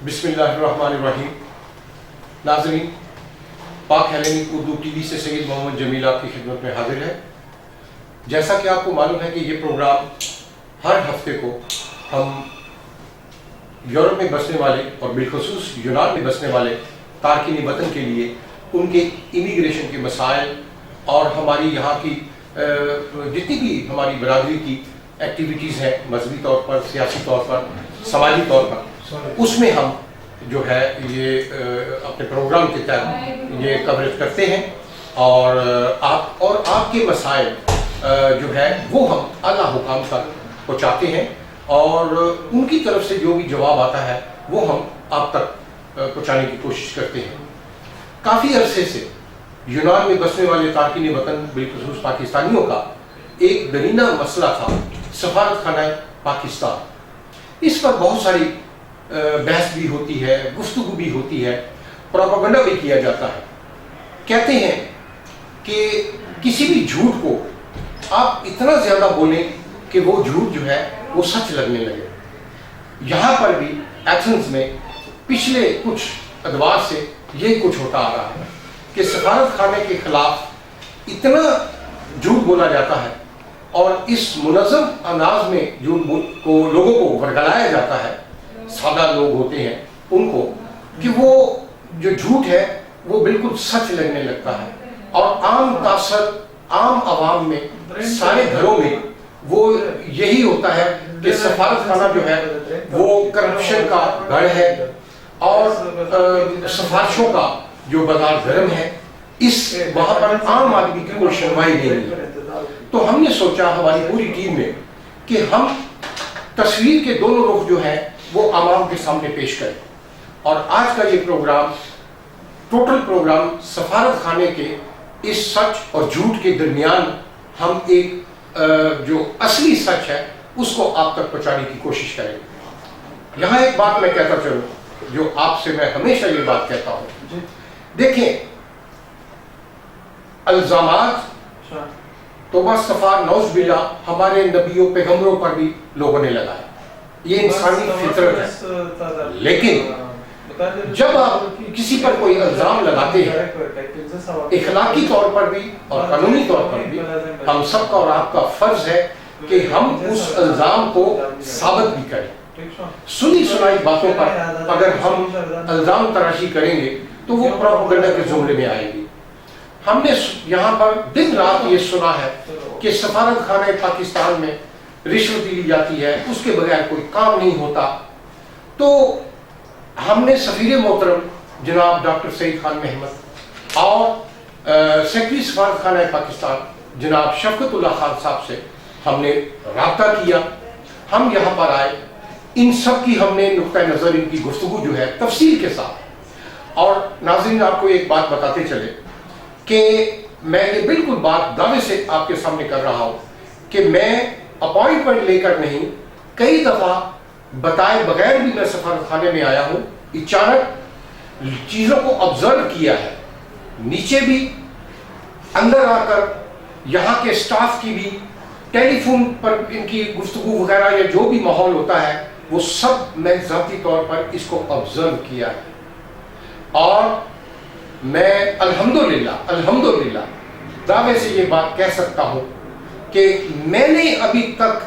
بسم اللہ الرحمن الرحیم. ناظرین، پاک ہیلینک اردو ٹی وی سے سید محمد جمیل آپ کی خدمت میں حاضر ہے. جیسا کہ آپ کو معلوم ہے کہ یہ پروگرام ہر ہفتے کو ہم یورپ میں بسنے والے اور بالخصوص یونان میں بسنے والے تارکین وطن کے لیے ان کے امیگریشن کے مسائل اور ہماری یہاں کی جتنی بھی ہماری برادری کی ایکٹیویٹیز ہیں مذہبی طور پر، سیاسی طور پر، سماجی طور پر، اس میں ہم جو ہے یہ اپنے پروگرام کے تحت یہ کوریج کرتے ہیں اور آپ کے مسائل جو ہے وہ ہم اعلیٰ حکام تک پہنچاتے ہیں اور ان کی طرف سے جو بھی جواب آتا ہے وہ ہم آپ تک پہنچانے کی کوشش کرتے ہیں. کافی عرصے سے یونان میں بسنے والے تارکین وطن بالخصوص پاکستانیوں کا ایک درینہ مسئلہ تھا سفارت خانہ پاکستان. اس پر بہت ساری بحث بھی ہوتی ہے، گفتگو بھی ہوتی ہے، پروپیگنڈا بھی کیا جاتا ہے. کہتے ہیں کہ کسی بھی جھوٹ کو آپ اتنا زیادہ بولیں کہ وہ جھوٹ جو ہے وہ سچ لگنے لگے. یہاں پر بھی ایتھنز میں پچھلے کچھ ادوار سے یہ کچھ ہوتا آ رہا ہے کہ سفارت خانے کے خلاف اتنا جھوٹ بولا جاتا ہے اور اس منظم انداز میں جھوٹ کو لوگوں کو ورگلایا جاتا ہے، سادہ لوگ ہوتے ہیں ان کو، کہ وہ جو جھوٹ ہے وہ بالکل سچ لگنے لگتا ہے اور عام تاثر عام عوام میں سارے گھروں میں وہ یہی ہوتا ہے کہ سفارت خانہ جو ہے وہ کرپشن کا گڑھ ہے اور سفارشوں کا جو بازار گرم ہے. اس وہاں پر عام آدمی کی کوئی سنوائی نہیں ہے. تو ہم نے سوچا ہماری پوری ٹیم میں کہ ہم تصویر کے دونوں رخ جو ہیں وہ عوام کے سامنے پیش کریں اور آج کا یہ پروگرام ٹوٹل پروگرام سفارت خانے کے اس سچ اور جھوٹ کے درمیان ہم ایک جو اصلی سچ ہے اس کو آپ تک پہنچانے کی کوشش کریں. یہاں ایک بات میں کہتا چلوں جو آپ سے میں ہمیشہ یہ بات کہتا ہوں. دیکھیں، الزامات توبہ استغفار نعوذ باللہ ہمارے نبیوں پیغمبروں پر بھی لوگوں نے لگائے، یہ انسانی فطرت ہے. لیکن جب آپ کسی پر کوئی الزام لگاتے ہیں اخلاقی طور پر بھی اور قانونی طور پر بھی ہم سب کا اور آپ کا فرض ہے کہ ہم اس الزام کو ثابت بھی کریں. سنی سنائی باتوں پر اگر ہم الزام تراشی کریں گے تو وہ پروپیگنڈا کے زمرے میں آئے گی. ہم نے یہاں پر دن رات یہ سنا ہے کہ سفارت خانہ پاکستان میں رشوت لی جاتی ہے، اس کے بغیر کوئی کام نہیں ہوتا. تو ہم نے سفیر محترم جناب ڈاکٹر سعید خان محمد اور سیکرٹری سفارت خانہ پاکستان جناب شفقت اللہ خان صاحب سے ہم نے رابطہ کیا. ہم یہاں پر آئے، ان سب کی ہم نے نقطہ نظر ان کی گفتگو جو ہے تفصیل کے ساتھ. اور ناظرین آپ کو ایک بات بتاتے چلے کہ میں یہ بالکل بات دعوے سے آپ کے سامنے کر رہا ہوں کہ میں اپوائنٹمنٹ لے کر نہیں، کئی دفعہ بتائے بغیر بھی میں سفارت خانے میں آیا ہوں، اچانک چیزوں کو آبزرو کیا ہے، نیچے بھی اندر آ کر یہاں کے سٹاف کی بھی ٹیلی فون پر ان کی گفتگو وغیرہ یا جو بھی ماحول ہوتا ہے وہ سب میں ذاتی طور پر اس کو آبزرو کیا ہے. اور میں الحمدللہ دعوے سے یہ بات کہہ سکتا ہوں کہ میں نے ابھی تک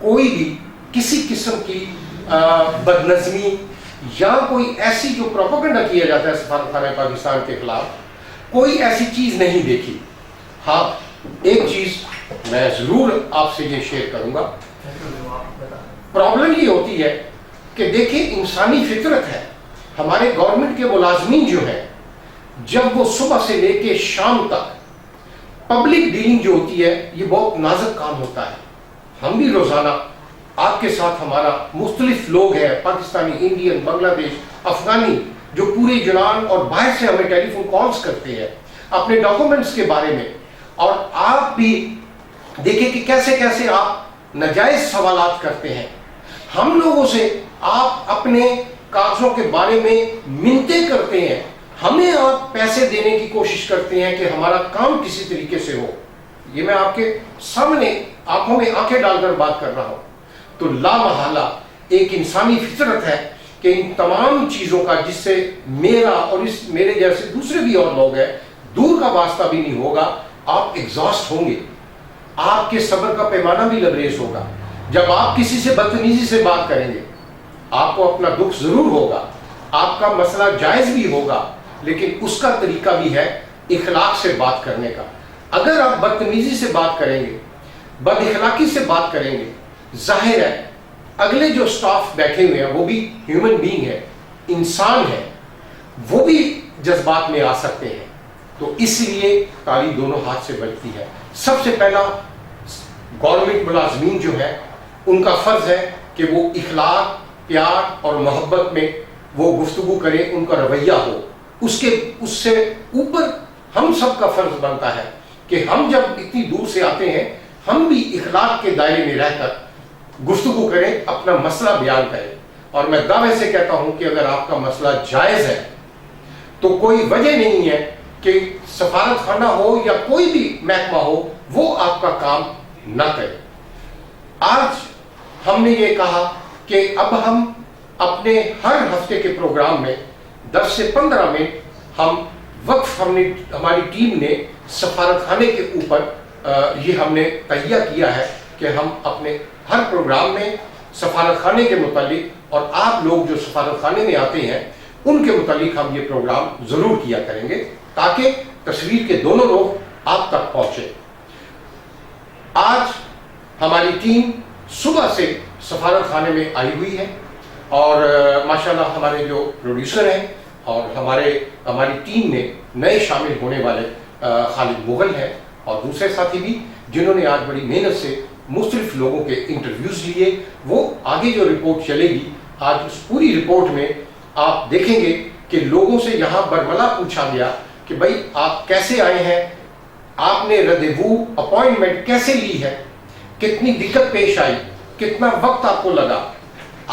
کوئی بھی کسی قسم کی بدنظمی یا کوئی ایسی جو پروپیگنڈا کیا جاتا ہے سفارت خانہ پاکستان کے خلاف، کوئی ایسی چیز نہیں دیکھی. ہاں، ایک چیز میں ضرور آپ سے یہ شیئر کروں گا. پرابلم یہ ہوتی ہے کہ دیکھیں انسانی فطرت ہے، ہمارے گورنمنٹ کے ملازمین جو ہیں جب وہ صبح سے لے کے شام تک پبلک ڈیلنگ جو ہوتی ہے یہ بہت نازک کام ہوتا ہے. ہم بھی روزانہ آپ کے ساتھ ہمارا مختلف لوگ ہیں، پاکستانی، انڈین، بنگلہ دیش، افغانی، جو پورے یونان اور باہر سے ہمیں ٹیلی فون کالز کرتے ہیں اپنے ڈاکومنٹس کے بارے میں. اور آپ بھی دیکھیں کہ کیسے کیسے آپ ناجائز سوالات کرتے ہیں. ہم لوگوں سے آپ اپنے کاغذوں کے بارے میں منتیں کرتے ہیں، ہمیں آپ پیسے دینے کی کوشش کرتے ہیں کہ ہمارا کام کسی طریقے سے ہو. یہ میں آپ کے سامنے آنکھوں میں آنکھیں ڈال کر بات کر رہا ہوں. تو لا محالہ ایک انسانی فطرت ہے کہ ان تمام چیزوں کا جس سے میرا اور اس میرے جیسے دوسرے بھی اور لوگ ہیں دور کا واسطہ بھی نہیں ہوگا. آپ ایگزاسٹ ہوں گے, آپ کے صبر کا پیمانہ بھی لبریز ہوگا. جب آپ کسی سے بدتمیزی سے بات کریں گے آپ کو اپنا دکھ ضرور ہوگا, آپ کا مسئلہ جائز بھی ہوگا, لیکن اس کا طریقہ بھی ہے اخلاق سے بات کرنے کا. اگر آپ بدتمیزی سے بات کریں گے, بد اخلاقی سے بات کریں گے, ظاہر ہے اگلے جو سٹاف بیٹھے ہوئے ہیں وہ بھی ہیومن بینگ ہے, انسان ہے, وہ بھی جذبات میں آ سکتے ہیں. تو اس لیے تالی دونوں ہاتھ سے بجتی ہے. سب سے پہلا گورنمنٹ ملازمین جو ہے ان کا فرض ہے کہ وہ اخلاق, پیار اور محبت میں وہ گفتگو کریں, ان کا رویہ ہو. اس سے اوپر ہم سب کا فرض بنتا ہے کہ ہم جب اتنی دور سے آتے ہیں ہم بھی اخلاق کے دائرے میں رہ کر گفتگو کریں, اپنا مسئلہ بیان کریں. اور میں دعوے سے کہتا ہوں کہ اگر آپ کا مسئلہ جائز ہے تو کوئی وجہ نہیں ہے کہ سفارت خانہ ہو یا کوئی بھی محکمہ ہو وہ آپ کا کام نہ کرے. آج ہم نے یہ کہا کہ اب ہم اپنے ہر ہفتے کے پروگرام میں 10 سے 15 منٹ ہم وقف ہماری ٹیم نے سفارت خانے کے اوپر یہ ہم نے تہیہ کیا ہے کہ ہم اپنے ہر پروگرام میں سفارت خانے کے متعلق اور آپ لوگ جو سفارت خانے میں آتے ہیں ان کے متعلق ہم یہ پروگرام ضرور کیا کریں گے تاکہ تصویر کے دونوں رخ آپ تک پہنچے. آج ہماری ٹیم صبح سے سفارت خانے میں آئی ہوئی ہے اور ماشاءاللہ ہمارے جو پروڈیوسر ہیں اور ہماری ٹیم میں نئے شامل ہونے والے خالد مغل ہیں اور دوسرے ساتھی بھی جنہوں نے آج بڑی محنت سے مختلف لوگوں کے انٹرویوز لیے. وہ آگے جو رپورٹ چلے گی آج اس پوری رپورٹ میں آپ دیکھیں گے کہ لوگوں سے یہاں برملا پوچھا گیا کہ بھائی آپ کیسے آئے ہیں, آپ نے ردیوو اپوائنٹمنٹ کیسے لی ہے, کتنی دقت پیش آئی, کتنا وقت آپ کو لگا,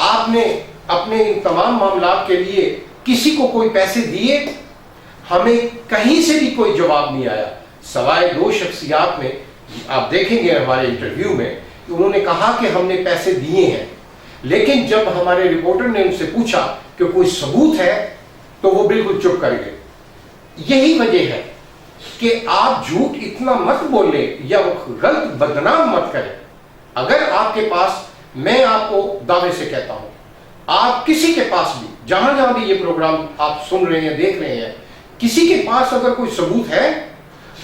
آپ نے اپنے ان تمام معاملات کے لیے کسی کو کوئی پیسے دیے. ہمیں کہیں سے بھی کوئی جواب نہیں آیا سوائے 2 شخصیات میں. آپ دیکھیں گے ہمارے انٹرویو میں کہ انہوں نے کہا کہ ہم نے پیسے دیے ہیں, لیکن جب ہمارے رپورٹر نے ان سے پوچھا کہ کوئی ثبوت ہے تو وہ بالکل چپ کر گئے. یہی وجہ ہے کہ آپ جھوٹ اتنا مت بولیں یا غلط بدنام مت کریں. اگر آپ کے پاس, میں آپ کو دعوے سے کہتا ہوں, آپ کسی کے پاس بھی جہاں جہاں بھی یہ پروگرام آپ سن رہے ہیں دیکھ رہے ہیں, کسی کے پاس اگر کوئی ثبوت ہے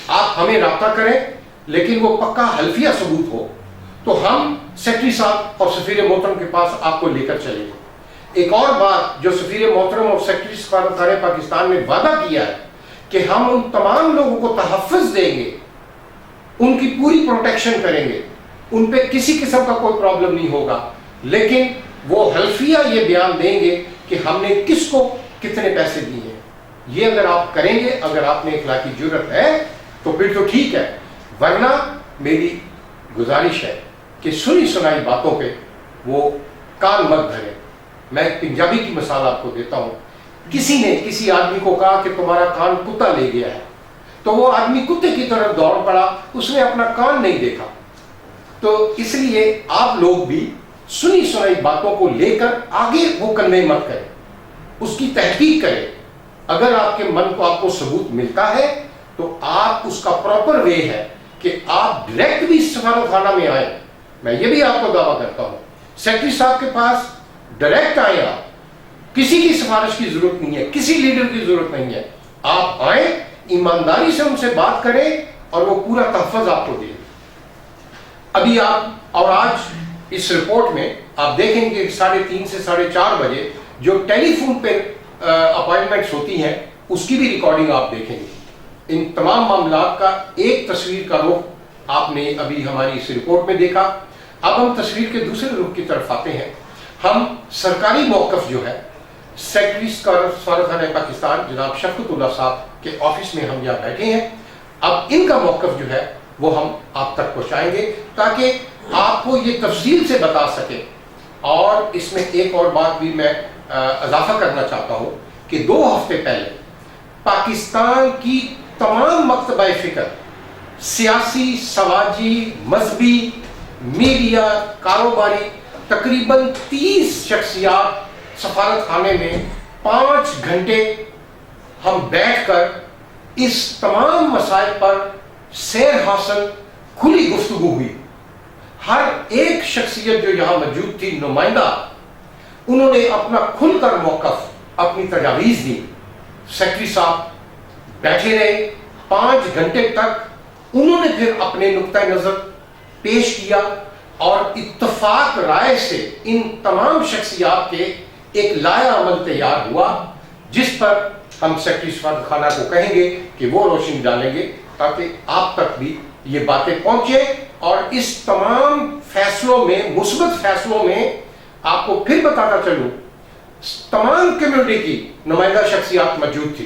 آپ ہمیں رابطہ کریں, لیکن وہ پکا حلفیہ ثبوت ہو تو ہم سیکرٹری صاحب اور سفیر محترم کے پاس آپ کو لے کر چلیں گے. ایک اور بات جو سفیر محترم اور سیکرٹری سفارت خانہ پاکستان نے وعدہ کیا ہے کہ ہم ان تمام لوگوں کو تحفظ دیں گے, ان کی پوری پروٹیکشن کریں گے, ان پہ کسی قسم کا کوئی پرابلم نہیں ہوگا, لیکن وہ حلفیہ یہ بیان دیں گے کہ ہم نے کس کو کتنے پیسے دیے ہیں. یہ اگر آپ کریں گے, اگر آپ نے اخلاقی جرات ہے تو پھر تو ٹھیک ہے, ورنہ میری گزارش ہے کہ سنی سنائی باتوں پہ وہ کان مت دھریں. میں ایک پنجابی کی مثال آپ کو دیتا ہوں. کسی نے کسی آدمی کو کہا کہ تمہارا کان کتا لے گیا ہے, تو وہ آدمی کتے کی طرف دوڑ پڑا, اس نے اپنا کان نہیں دیکھا. تو اس لیے آپ لوگ بھی سنی سنائی باتوں کو لے کر آگے وہ کنوے مت کریں, اس کی تحقیق کریں. اگر آپ کے من کو آپ کو ثبوت ملتا ہے تو آپ اس کا پراپر وے ہے کہ آپ ڈائریکٹ بھی سفارت خانہ میں آئیں. میں یہ بھی آپ کو دعویٰ کرتا ہوں سیکرٹری صاحب کے پاس ڈائریکٹ آئیں, آپ کسی کی سفارش کی ضرورت نہیں ہے, کسی لیڈر کی ضرورت نہیں ہے. آپ آئیں, ایمانداری سے ان سے بات کریں اور وہ پورا تحفظ آپ کو دیں. ابھی آپ اور آج اس رپورٹ میں آپ دیکھیں گے 3:30 سے 4:30 بجے جو ٹیلی فون پہ اپوائنٹمنٹس ہوتی ہیں اس کی بھی ریکارڈنگ آپ دیکھیں گے. ان تمام معاملات کا ایک تصویر کا رخ آپ نے ابھی ہماری اس رپورٹ میں دیکھا. اب ہم تصویر کے دوسرے رخ کی طرف آتے ہیں. ہم سرکاری موقف جو ہے سیکرٹری سفارت خانہ پاکستان جناب شفقت اللہ صاحب کے آفس میں ہم یہاں بیٹھے ہیں. اب ان کا موقف جو ہے وہ ہم آپ تک پہنچائیں گے تاکہ آپ کو یہ تفصیل سے بتا سکیں. اور اس میں ایک اور بات بھی میں اضافہ کرنا چاہتا ہوں کہ 2 ہفتے پہلے پاکستان کی تمام مکتبہ فکر, سیاسی, سماجی, مذہبی, میڈیا, کاروباری, تقریباً 30 شخصیات سفارت خانے میں 5 گھنٹے ہم بیٹھ کر اس تمام مسائل پر سیر حاصل کھلی گفتگو ہوئی. ہر ایک شخصیت جو یہاں موجود تھی نمائندہ، انہوں نے اپنا کھل کر موقف، اپنی تجاویز دی. سیکرٹری صاحب بیٹھے رہے 5 گھنٹے تک، انہوں نے پھر اپنے نقطۂ نظر پیش کیا اور اتفاق رائے سے ان تمام شخصیات کے ایک لائحہ عمل تیار ہوا، جس پر ہم سیکرٹری سفارت خانہ کو کہیں گے کہ وہ روشنی ڈالیں گے تاکہ آپ تک بھی یہ باتیں پہنچے. اور اس تمام فیصلوں میں، مثبت فیصلوں میں آپ کو پھر بتاتا چلوں، تمام کمیونٹی کی نمائندہ شخصیات موجود تھی.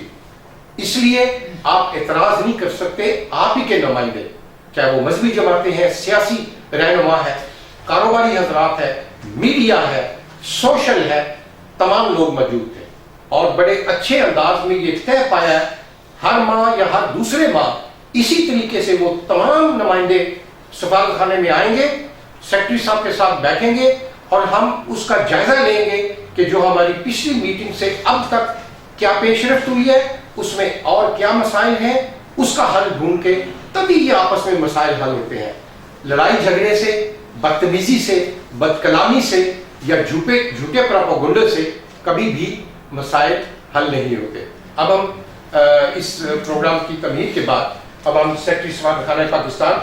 اس لیے آپ اعتراض نہیں کر سکتے. آپ ہی کے نمائندے، چاہے وہ مذہبی جماعتیں ہیں، سیاسی رہنما ہے، کاروباری حضرات ہے، میڈیا ہے، سوشل ہے، تمام لوگ موجود تھے. اور بڑے اچھے انداز میں یہ طے پایا ہے، ہر ماہ یا ہر دوسرے ماہ اسی طریقے سے وہ تمام نمائندے سفارت خانے میں آئیں گے، سیکرٹری صاحب کے ساتھ بیٹھیں گے اور ہم اس کا جائزہ لیں گے کہ جو ہماری پچھلی میٹنگ سے اب تک کیا پیش رفت ہوئی ہے، اس میں اور کیا مسائل ہیں، اس کا حل ڈھونڈ کے تبھی یہ آپس میں مسائل حل ہوتے ہیں. لڑائی جھگڑے سے، بدتمیزی سے، بد کلامی سے یا جھوٹے پراپاگنڈے سے کبھی بھی مسائل حل نہیں ہوتے. اب ہم اس پروگرام کی تمہید کے بعد اب ہم سیکرٹری سفارت خانہ پاکستان،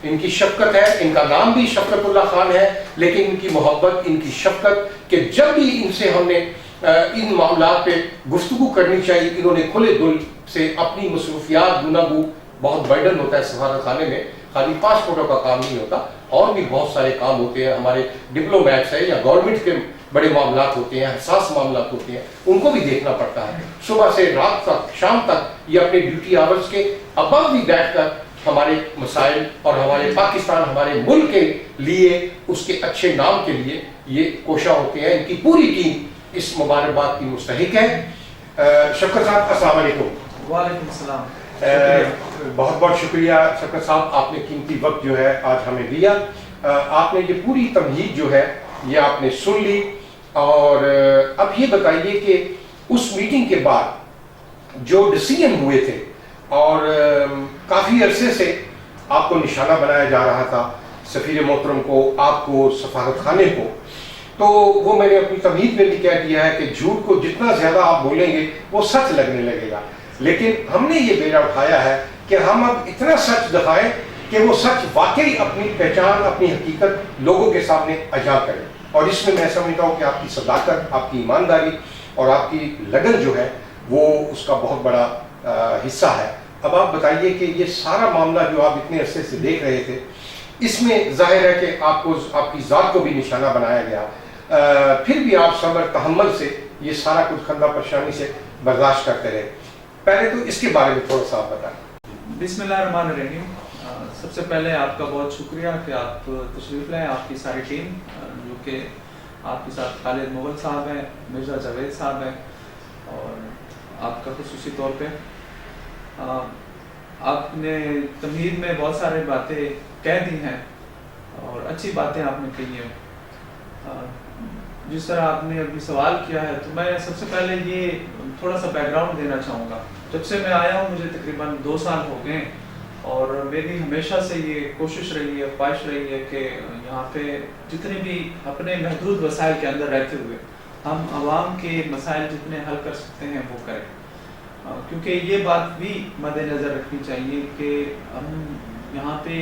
ان کی شفقت ہے، ان کا نام بھی شفقت اللہ خان ہے، لیکن ان کی محبت، ان کی شفقت کہ جب بھی ان سے ہم نے ان معاملات پہ گفتگو کرنی چاہیے، انہوں نے کھلے دل سے اپنی مصروفیات، گناگو بہت برڈن ہوتا ہے سفارت خانے میں، خالی پاسپورٹوں کا کام نہیں ہوتا، اور بھی بہت سارے کام ہوتے ہیں. ہمارے ڈپلومیٹس ہیں یا گورنمنٹ کے بڑے معاملات ہوتے ہیں، حساس معاملات ہوتے ہیں، ان کو بھی دیکھنا پڑتا ہے. صبح سے رات تک، شام تک یہ اپنے ڈیوٹی آورز کے ابو بھی بیٹھ کر ہمارے مسائل اور ہمارے پاکستان، ہمارے ملک کے لیے، اس کے اچھے نام کے لیے یہ کوشاں ہوتے ہیں. ان کی پوری ٹیم اس مبارکباد کی مستحق ہے. شفقت صاحب السلام علیکم. وعلیکم السلام. بہت بہت شکریہ شفقت صاحب، آپ نے قیمتی وقت جو ہے آج ہمیں دیا. آپ نے یہ پوری تمہید جو ہے یہ آپ نے سن لی. اور اب یہ بتائیے کہ اس میٹنگ کے بعد جو ڈیسیژن ہوئے تھے، اور کافی عرصے سے آپ کو نشانہ بنایا جا رہا تھا، سفیر محترم کو، آپ کو، سفارت خانے کو، تو وہ میں نے اپنی تمہید میں بھی کہہ دیا ہے کہ جھوٹ کو جتنا زیادہ آپ بولیں گے وہ سچ لگنے لگے گا. لیکن ہم نے یہ بیڑا اٹھایا ہے کہ ہم اب اتنا سچ دکھائیں کہ وہ سچ واقعی اپنی پہچان، اپنی حقیقت لوگوں کے سامنے عیاں کرے. اور اس میں سمجھتا ہوں کہ آپ کی صداقت، آپ کی ایمانداری اور آپ کی لگن جو ہے وہ اس کا بہت بڑا حصہ ہے. اب آپ بتائیے کہ یہ سارا معاملہ جو آپ اتنے عرصے سے دیکھ رہے تھے، اس میں ظاہر ہے کہ آپ کو، آپ کی ذات کو بھی نشانہ بنایا گیا، پھر بھی آپ صبر تحمل سے یہ سارا کچھ خندہ پریشانی سے برداشت کرتے رہے. پہلے تو اس کے بارے میں تھوڑا سا آپ بتائیں. بسم اللہ الرحمن الرحیم. سب سے پہلے آپ کا بہت شکریہ کہ آپ تشریف لائیں، آپ کی ساری ٹیم، جو کہ آپ کے ساتھ خالد مغل صاحب ہیں، مرزا جاوید صاحب ہیں، اور آپ کا خصوصی طور پہ آپ نے تمہید میں بہت سارے باتیں کہہ دی ہیں اور اچھی باتیں آپ نے کہی ہیں. جس طرح آپ نے ابھی سوال کیا ہے، تو میں سب سے پہلے یہ تھوڑا سا بیک گراؤنڈ دینا چاہوں گا. جب سے میں آیا ہوں مجھے تقریباً 2 سال ہو گئے، اور میری ہمیشہ سے یہ کوشش رہی ہے، خواہش رہی ہے کہ یہاں پہ جتنے بھی اپنے محدود وسائل کے اندر رہتے ہوئے ہم عوام کے مسائل جتنے حل کر سکتے ہیں وہ کریں. کیونکہ یہ بات بھی مد نظر رکھنی چاہیے کہ ہم یہاں پہ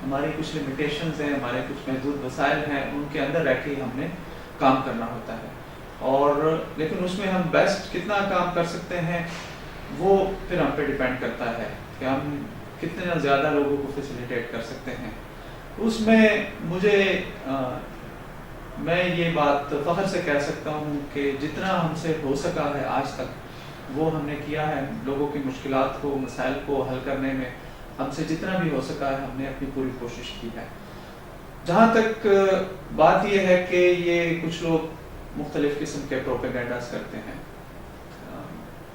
ہماری کچھ لمیٹیشنز ہیں، ہمارے کچھ محدود وسائل ہیں، ان کے اندر رہ کے ہم نے کام کرنا ہوتا ہے. اور لیکن اس میں ہم بیسٹ کتنا کام کر سکتے ہیں وہ پھر ہم پہ ڈیپینڈ کرتا ہے کہ ہم کتنا زیادہ لوگوں کو فیسیلیٹیٹ کر سکتے ہیں. اس میں مجھے میں یہ بات فخر سے کہہ سکتا ہوں کہ جتنا ہم سے ہو سکا ہے آج تک وہ ہم نے کیا ہے. لوگوں کی مشکلات کو، مسائل کو حل کرنے میں ہم سے جتنا بھی ہو سکا ہے ہم نے اپنی پوری کوشش کی ہے. جہاں تک بات یہ ہے کہ یہ کچھ لوگ مختلف قسم کے پروپیگنڈاز کرتے ہیں،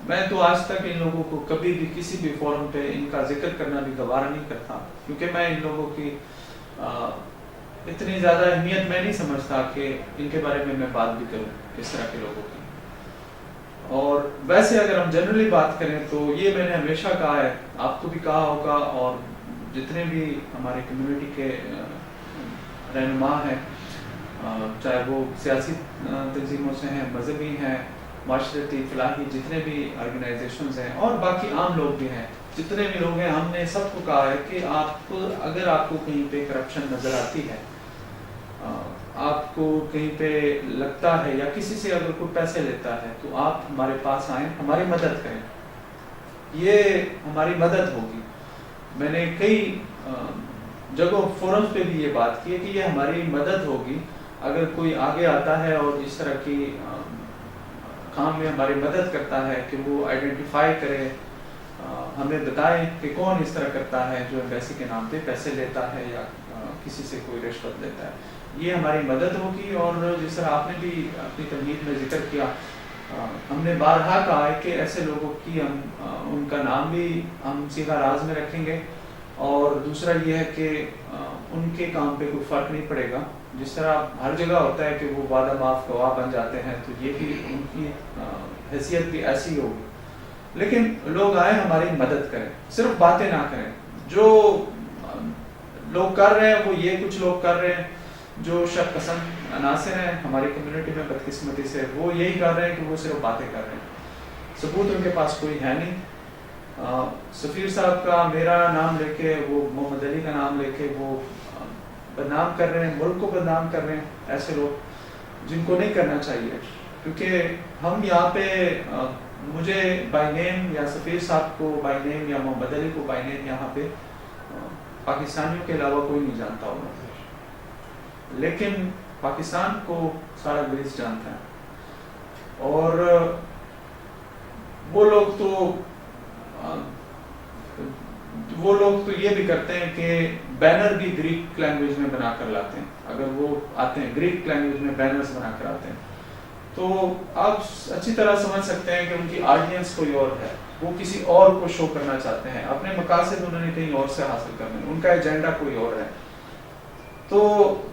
میں تو آج تک ان لوگوں کو کبھی بھی کسی بھی فورم پہ ان کا ذکر کرنا بھی گوارا نہیں کرتا، کیونکہ میں ان لوگوں کی اتنی زیادہ اہمیت میں نہیں سمجھتا کہ ان کے بارے میں بات بھی کروں اس طرح کے لوگوں کی. اور ویسے اگر ہم جنرلی بات کریں تو یہ میں نے ہمیشہ کہا ہے, آپ کو بھی کہا ہوگا, اور جتنے بھی ہمارے کمیونٹی کے رہنما ہیں, چاہے وہ سیاسی تنظیموں سے ہیں, مذہبی ہیں, معاشرتی فلاحی جتنے بھی آرگنائزیشنز ہیں, اور باقی عام لوگ بھی ہیں, جتنے بھی لوگ ہیں, ہم نے سب کو کہا ہے کہ آپ اگر آپ کو کہیں پہ کرپشن نظر آتی ہے, آپ کو کہیں پہ لگتا ہے یا کسی سے اگر کوئی پیسے لیتا ہے, تو آپ ہمارے پاس آئیں, ہماری مدد کریں, یہ ہماری مدد ہوگی. میں نے کئی جگہوں فورمز پہ بھی یہ بات کی ہے کہ یہ ہماری مدد ہوگی. اگر کوئی آگے آتا ہے اور اس طرح کی کام میں ہماری مدد کرتا ہے کہ وہ آئیڈینٹیفائی کرے, ہمیں بتائیں کہ کون اس طرح کرتا ہے جو ایمبیسی کے نام پہ پیسے لیتا ہے یا کسی سے کوئی رشوت لیتا ہے, یہ ہماری مدد ہوگی. اور جس طرح آپ نے بھی اپنی تمہید میں ذکر کیا, ہم نے بارہا کہا ہے کہ ایسے لوگوں کی ہم ان کا نام بھی ہم سیدھا راز میں رکھیں گے, اور دوسرا یہ ہے کہ ان کے کام پہ کوئی فرق نہیں پڑے گا. جس طرح ہر جگہ ہوتا ہے کہ وہ وعدہ معاف گواہ بن جاتے ہیں, تو یہ بھی ان کی حیثیت بھی ایسی ہوگی. لیکن لوگ آئیں, ہماری مدد کریں, صرف باتیں نہ کریں. جو لوگ کر رہے ہیں وہ یہ کچھ لوگ کر رہے ہیں جو شک پسند عناصر ہیں ہماری کمیونٹی میں, بدقسمتی سے وہ یہی کر رہے ہیں کہ وہ صرف باتیں کر رہے ہیں, ثبوت ان کے پاس کوئی ہے نہیں. سفیر صاحب کا میرا نام لے کے, وہ محمد علی کا نام لے کے وہ بدنام کر رہے ہیں, ملک کو بدنام کر رہے ہیں, ایسے لوگ جن کو نہیں کرنا چاہیے. کیونکہ ہم یہاں پہ, مجھے بائی نیم یا سفیر صاحب کو بائی نیم یا محمد علی کو بائی نیم یہاں پہ پاکستانیوں کے علاوہ کوئی نہیں جانتا ہوگا, لیکن پاکستان کو سارا گریز جانتا ہے. اور وہ لوگ تو یہ بھی کرتے ہیں کہ بینر بھی گریک لینگویج میں بنا کر لاتے ہیں. اگر وہ آتے ہیں گریک لینگویج میں بینرز بنا کر آتے ہیں, تو آپ اچھی طرح سمجھ سکتے ہیں کہ ان کی آڈینس کوئی اور ہے, وہ کسی اور کو شو کرنا چاہتے ہیں, اپنے مقاصد انہوں نے کہیں اور سے حاصل کرنے, ان کا ایجنڈا کوئی اور ہے. تو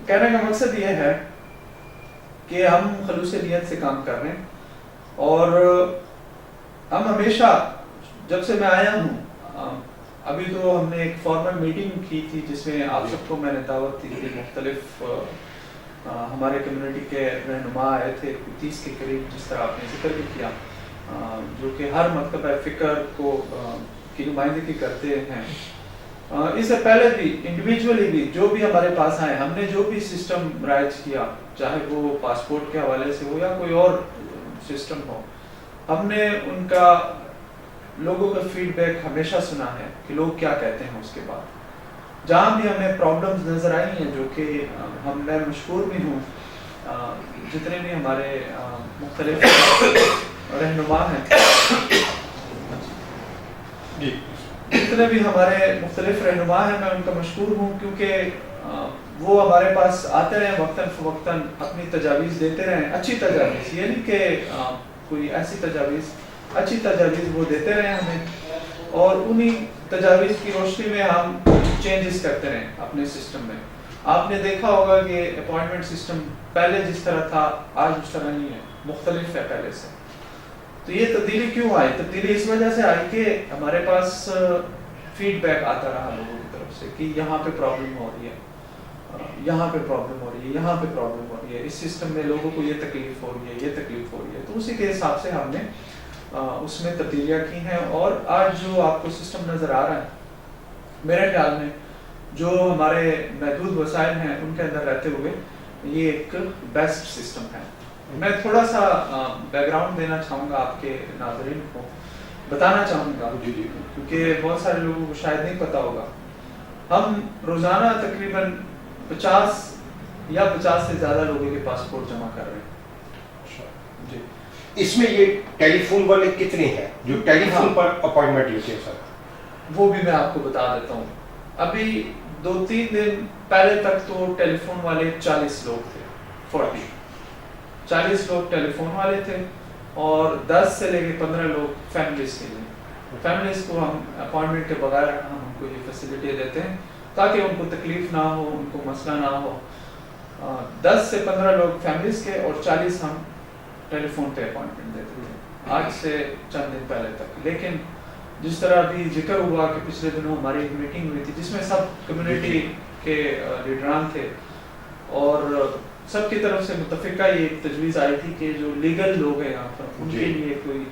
کہنے کا مقصد یہ ہے کہ ہم خلوص نیت سے کام کر رہے ہیں, اور ہم ہمیشہ جب سے میں آیا ہوں, ابھی تو ہم نے ایک فارمل میٹنگ کی تھی جس میں آپ سب کو میں نے دعوت دی تھی, مختلف ہمارے کمیونٹی کے رہنما آئے تھے 30 کے قریب, جس طرح آپ نے ذکر بھی کیا, جو کہ ہر مکتبہ فکر کو کی نمائندگی کرتے ہیں. اس سے پہلے بھی انڈیویجولی بھی جو بھی ہمارے پاس آئے, ہم نے جو بھی سسٹم رائج کیا, چاہے وہ پاسپورٹ کے حوالے سے ہو یا کوئی اور سسٹم ہو, ہم نے ان کا لوگوں کا فیڈ بیک ہمیشہ سنا ہے کہ لوگ کیا کہتے ہیں. اس کے بعد جہاں بھی ہمیں پرابلمز نظر آئی ہیں, جو کہ میں مشکور بھی ہوں, جتنے بھی ہمارے مختلف رہنما ہیں, جتنے بھی ہمارے مختلف رہنما ہیں, میں ان کا مشکور ہوں, کیونکہ وہ ہمارے پاس آتے رہے, وقتاً فوقتاً اپنی تجاویز دیتے رہے, اچھی تجاویز, یہ نہیں کہ کوئی ایسی تجاویز, اچھی تجاویز وہ دیتے رہے ہمیں, اور انہی تجاویز کی روشنی میں ہم چینجز کرتے رہے اپنے سسٹم میں. آپ نے دیکھا ہوگا کہ اپوائنٹمنٹ سسٹم پہلے جس طرح تھا آج اس طرح نہیں ہے, مختلف ہے پہلے سے. تو یہ تبدیلی کیوں آئی؟ تبدیلی اس وجہ سے آئی کہ ہمارے پاس فیڈ بیک آتا رہا لوگوں کی طرف سے کہ یہاں پہ پرابلم ہو رہی ہے, یہاں پہ پرابلم ہو رہی ہے, یہاں پہ پرابلم ہو رہی ہے, اس سسٹم میں لوگوں کو یہ تکلیف ہو رہی ہے, یہ تکلیف ہو رہی ہے. تو اسی کے حساب سے ہم نے اس میں تبدیلیاں کی ہیں, اور آج جو آپ کو سسٹم نظر آ رہا ہے, میرے خیال میں جو ہمارے محدود وسائل ہیں ان کے اندر رہتے ہوئے یہ ایک بیسٹ سسٹم ہے. میں تھوڑا سا بیک گراؤنڈ دینا چاہوں گا آپ کے ناظرین کو, بتانا چاہوں گا, کیونکہ بہت سارے لوگوں کو شاید نہیں پتا ہوگا. ہم روزانہ تقریباً 50 یا 50 سے زیادہ لوگوں کے پاسپورٹ جمع کر رہے ہیں. جی, اس میں یہ ٹیلی فون والے کتنے ہیں جو ٹیلی فون پر اپوائنٹمنٹ لیتے ہیں سر؟ وہ بھی میں آپ کو بتا دیتا ہوں. ابھی 2-3 دن پہلے تک تو ٹیلی فون والے 40 لوگ تھے, 40 لوگ ٹیلی فون والے تھے, اور 10 سے لے کے 15 لوگ فیملیز کے لیے. فیملیز کو ہم اپوائنٹمنٹ کے بغیر ہم کو یہ فیسلٹی دیتے ہیں. تاکہ ان کو تکلیف نہ ہو, ان کو مسئلہ نہ ہو. 10 سے 15 لوگ فیملیز کے اور 40 ہم ٹیلی فون پہ اپوائنٹمنٹ دیتے تھے آج سے چند دن پہلے تک. لیکن جس طرح ابھی ذکر ہوا کہ پچھلے دنوں ہماری ایک میٹنگ ہوئی تھی جس میں سب کمیونٹی کے لیڈران تھے اور سب کی طرف سے متفقہ یہ ایک تجویز آئی تھی کہ جو لیگل لوگ ہیں یہاں پر ان کے لیے کوئی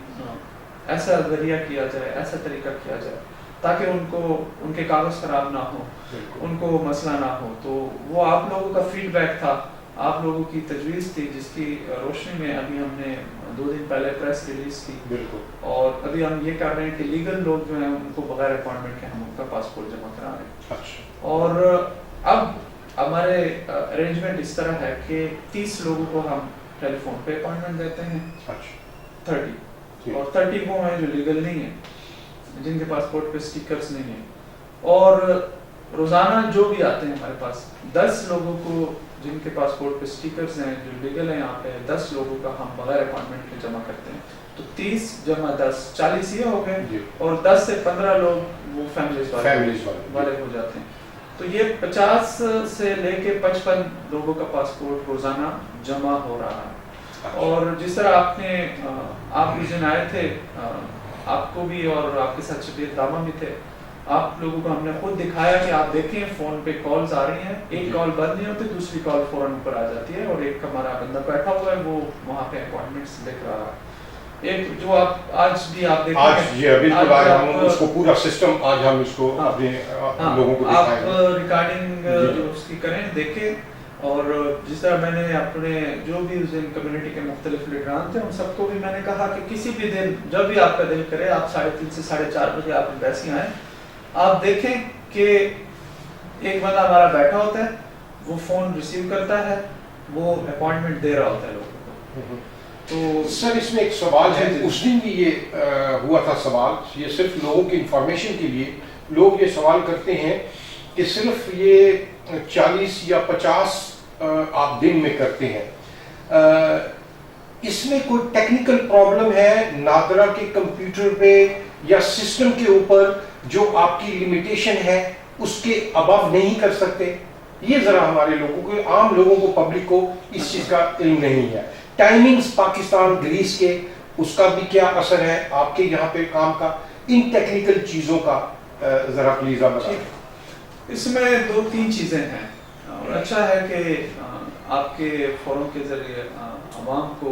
ایسا ذریعہ کیا جائے, ایسا طریقہ کیا جائے تاکہ ان کو ان کے کاغذ خراب نہ ہو, ان کو مسئلہ نہ ہو. تو وہ آپ لوگوں کا فیڈ بیک تھا, آپ لوگوں کی تجویز تھی جس کی روشنی میں ابھی ہم نے 2 دن پہلے پریس ریلیز کی. بالکل. اور ابھی ہم یہ کر رہے ہیں کہ لیگل لوگ جو ہیں ان کو بغیر اپوائنٹمنٹ کے ہم ان کا پاسپورٹ جمع کرا رہے ہیں. اچھا. اور اب ہمارے ارینجمنٹ اس طرح ہے کہ 30 لوگوں کو ہم ٹیلی فون پہ اپوائنٹمنٹ دیتے ہیں. اچھا. 30 اور 30 وہ ہیں جو لیگل نہیں ہیں, جن کے پاسپورٹ پہ سٹیکرز نہیں ہیں. اور روزانہ جو بھی آتے ہیں ہمارے پاس 10 لوگوں کو جن کے پاسپورٹ پہ سٹیکرز ہیں جو لیگل ہیں یہاں پہ 10 لوگوں کا ہم بغیر اپوائنٹمنٹ کے جمع کرتے ہیں. تو 30 جمع 10 40 یہ ہو گئے اور 10 سے 15 لوگ وہ فیملیز والے ہو جاتے ہیں. تو یہ 50 سے لے کے 55 لوگوں کا پاسپورٹ روزانہ جمع ہو رہا ہے. اور جس طرح آپ اس دن آئے تھے, آپ کو بھی اور آپ کے ساتھ شبیر داما بھی تھے, آپ لوگوں کو ہم نے خود دکھایا کہ آپ دیکھیں فون پہ کالز آ رہی ہیں, ایک کال بند نہیں ہوتی دوسری کال فوراً اوپر آ جاتی ہے اور ایک ہمارا بندہ بیٹھا ہوا ہے وہ وہاں پہ اپوائنٹمنٹس لکھ رہا ہے. ایک جو آپ آج بھی آپ دیکھیں آج یہ بالکل آج ہم اس کو پورا سسٹم آج ہم اس کو اپنے لوگوں کو آپ دکھائیں گے. ریکارڈنگ اس کی کریں دیکھیں. اور جس طرح میں نے اپنے جو بھی اس دن کمیونٹی کے مختلف لیڈران تھے ان سب کو بھی میں نے کہا کہ کسی بھی دن جب بھی آپ کا دل کرے آپ 3:30 سے 4:30 بجے آپ ایمبیسی آئیں, آپ دیکھیں کہ ایک بندہ ہمارا بیٹھا ہوتا ہے, وہ فون ریسیو کرتا ہے, وہ اپوائنٹمنٹ دے رہا ہوتا ہے لوگوں کو. تو سر اس میں ایک سوال ہے, اس دن بھی یہ ہوا تھا سوال, یہ صرف لوگوں کی انفارمیشن کے لیے لوگ یہ سوال کرتے ہیں کہ صرف یہ 40 یا 50 آپ دن میں کرتے ہیں, اس میں کوئی ٹیکنیکل پرابلم ہے نادرا کے کمپیوٹر پہ یا سسٹم کے اوپر جو آپ کی لمیٹیشن ہے اس کے ابو نہیں کر سکتے؟ یہ ذرا ہمارے لوگوں کو, عام لوگوں کو, پبلک کو اس چیز کا علم نہیں ہے. ٹائمنگز پاکستان گریس کے اس کا بھی کیا اثر ہے آپ کے یہاں پہ کام کا, ان ٹیکنیکل چیزوں کا ذرا پلیز آپ بتائیں. اس میں 2-3 چیزیں ہیں اور اچھا ہے کہ آپ کے فورم کے ذریعے عوام کو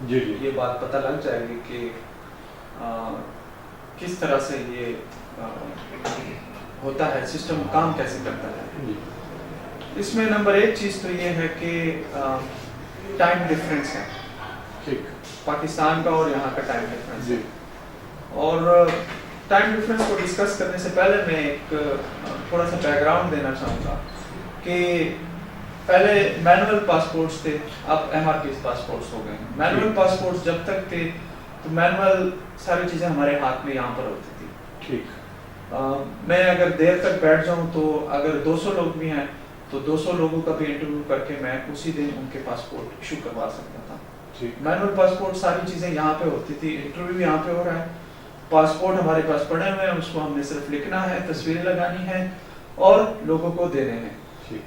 یہ بات پتہ لگ جائے گی کہ کس طرح سے یہ ہوتا ہے, سسٹم کام کیسے کرتا ہے. اس میں نمبر 1 چیز تو یہ ہے کہ ٹائم ڈفرینس ہے, پاکستان کا اور یہاں کا ٹائم ڈفرینس ہے. اور ٹائم ڈفرینس کو ڈسکس کرنے سے پہلے میں ایک تھوڑا سا بیک گراؤنڈ دینا چاہوں گا کہ پہلے مینول پاسپورٹس تھے, اب MRP پاسپورٹس ہو گئے. مینول پاسپورٹس جب تک تھے تو مینول ساری چیزیں ہمارے ہاتھ میں یہاں پر ہوتی تھی. ٹھیک. میں اگر دیر تک بیٹھ جاؤں تو اگر 200 لوگ بھی ہیں تو 200 لوگوں کا بھی انٹرویو کر کے میں اسی دن ان کے پاسپورٹ ایشو کروا سکتا تھا. مینول پاسپورٹ ساری چیزیں یہاں پہ ہوتی تھی, انٹرویو یہاں پہ ہو رہا ہے, پاسپورٹ ہمارے پاس پڑے ہوئے ہیں, اس کو ہم نے صرف لکھنا ہے, تصویریں لگانی ہیں اور لوگوں کو دینے ہیں.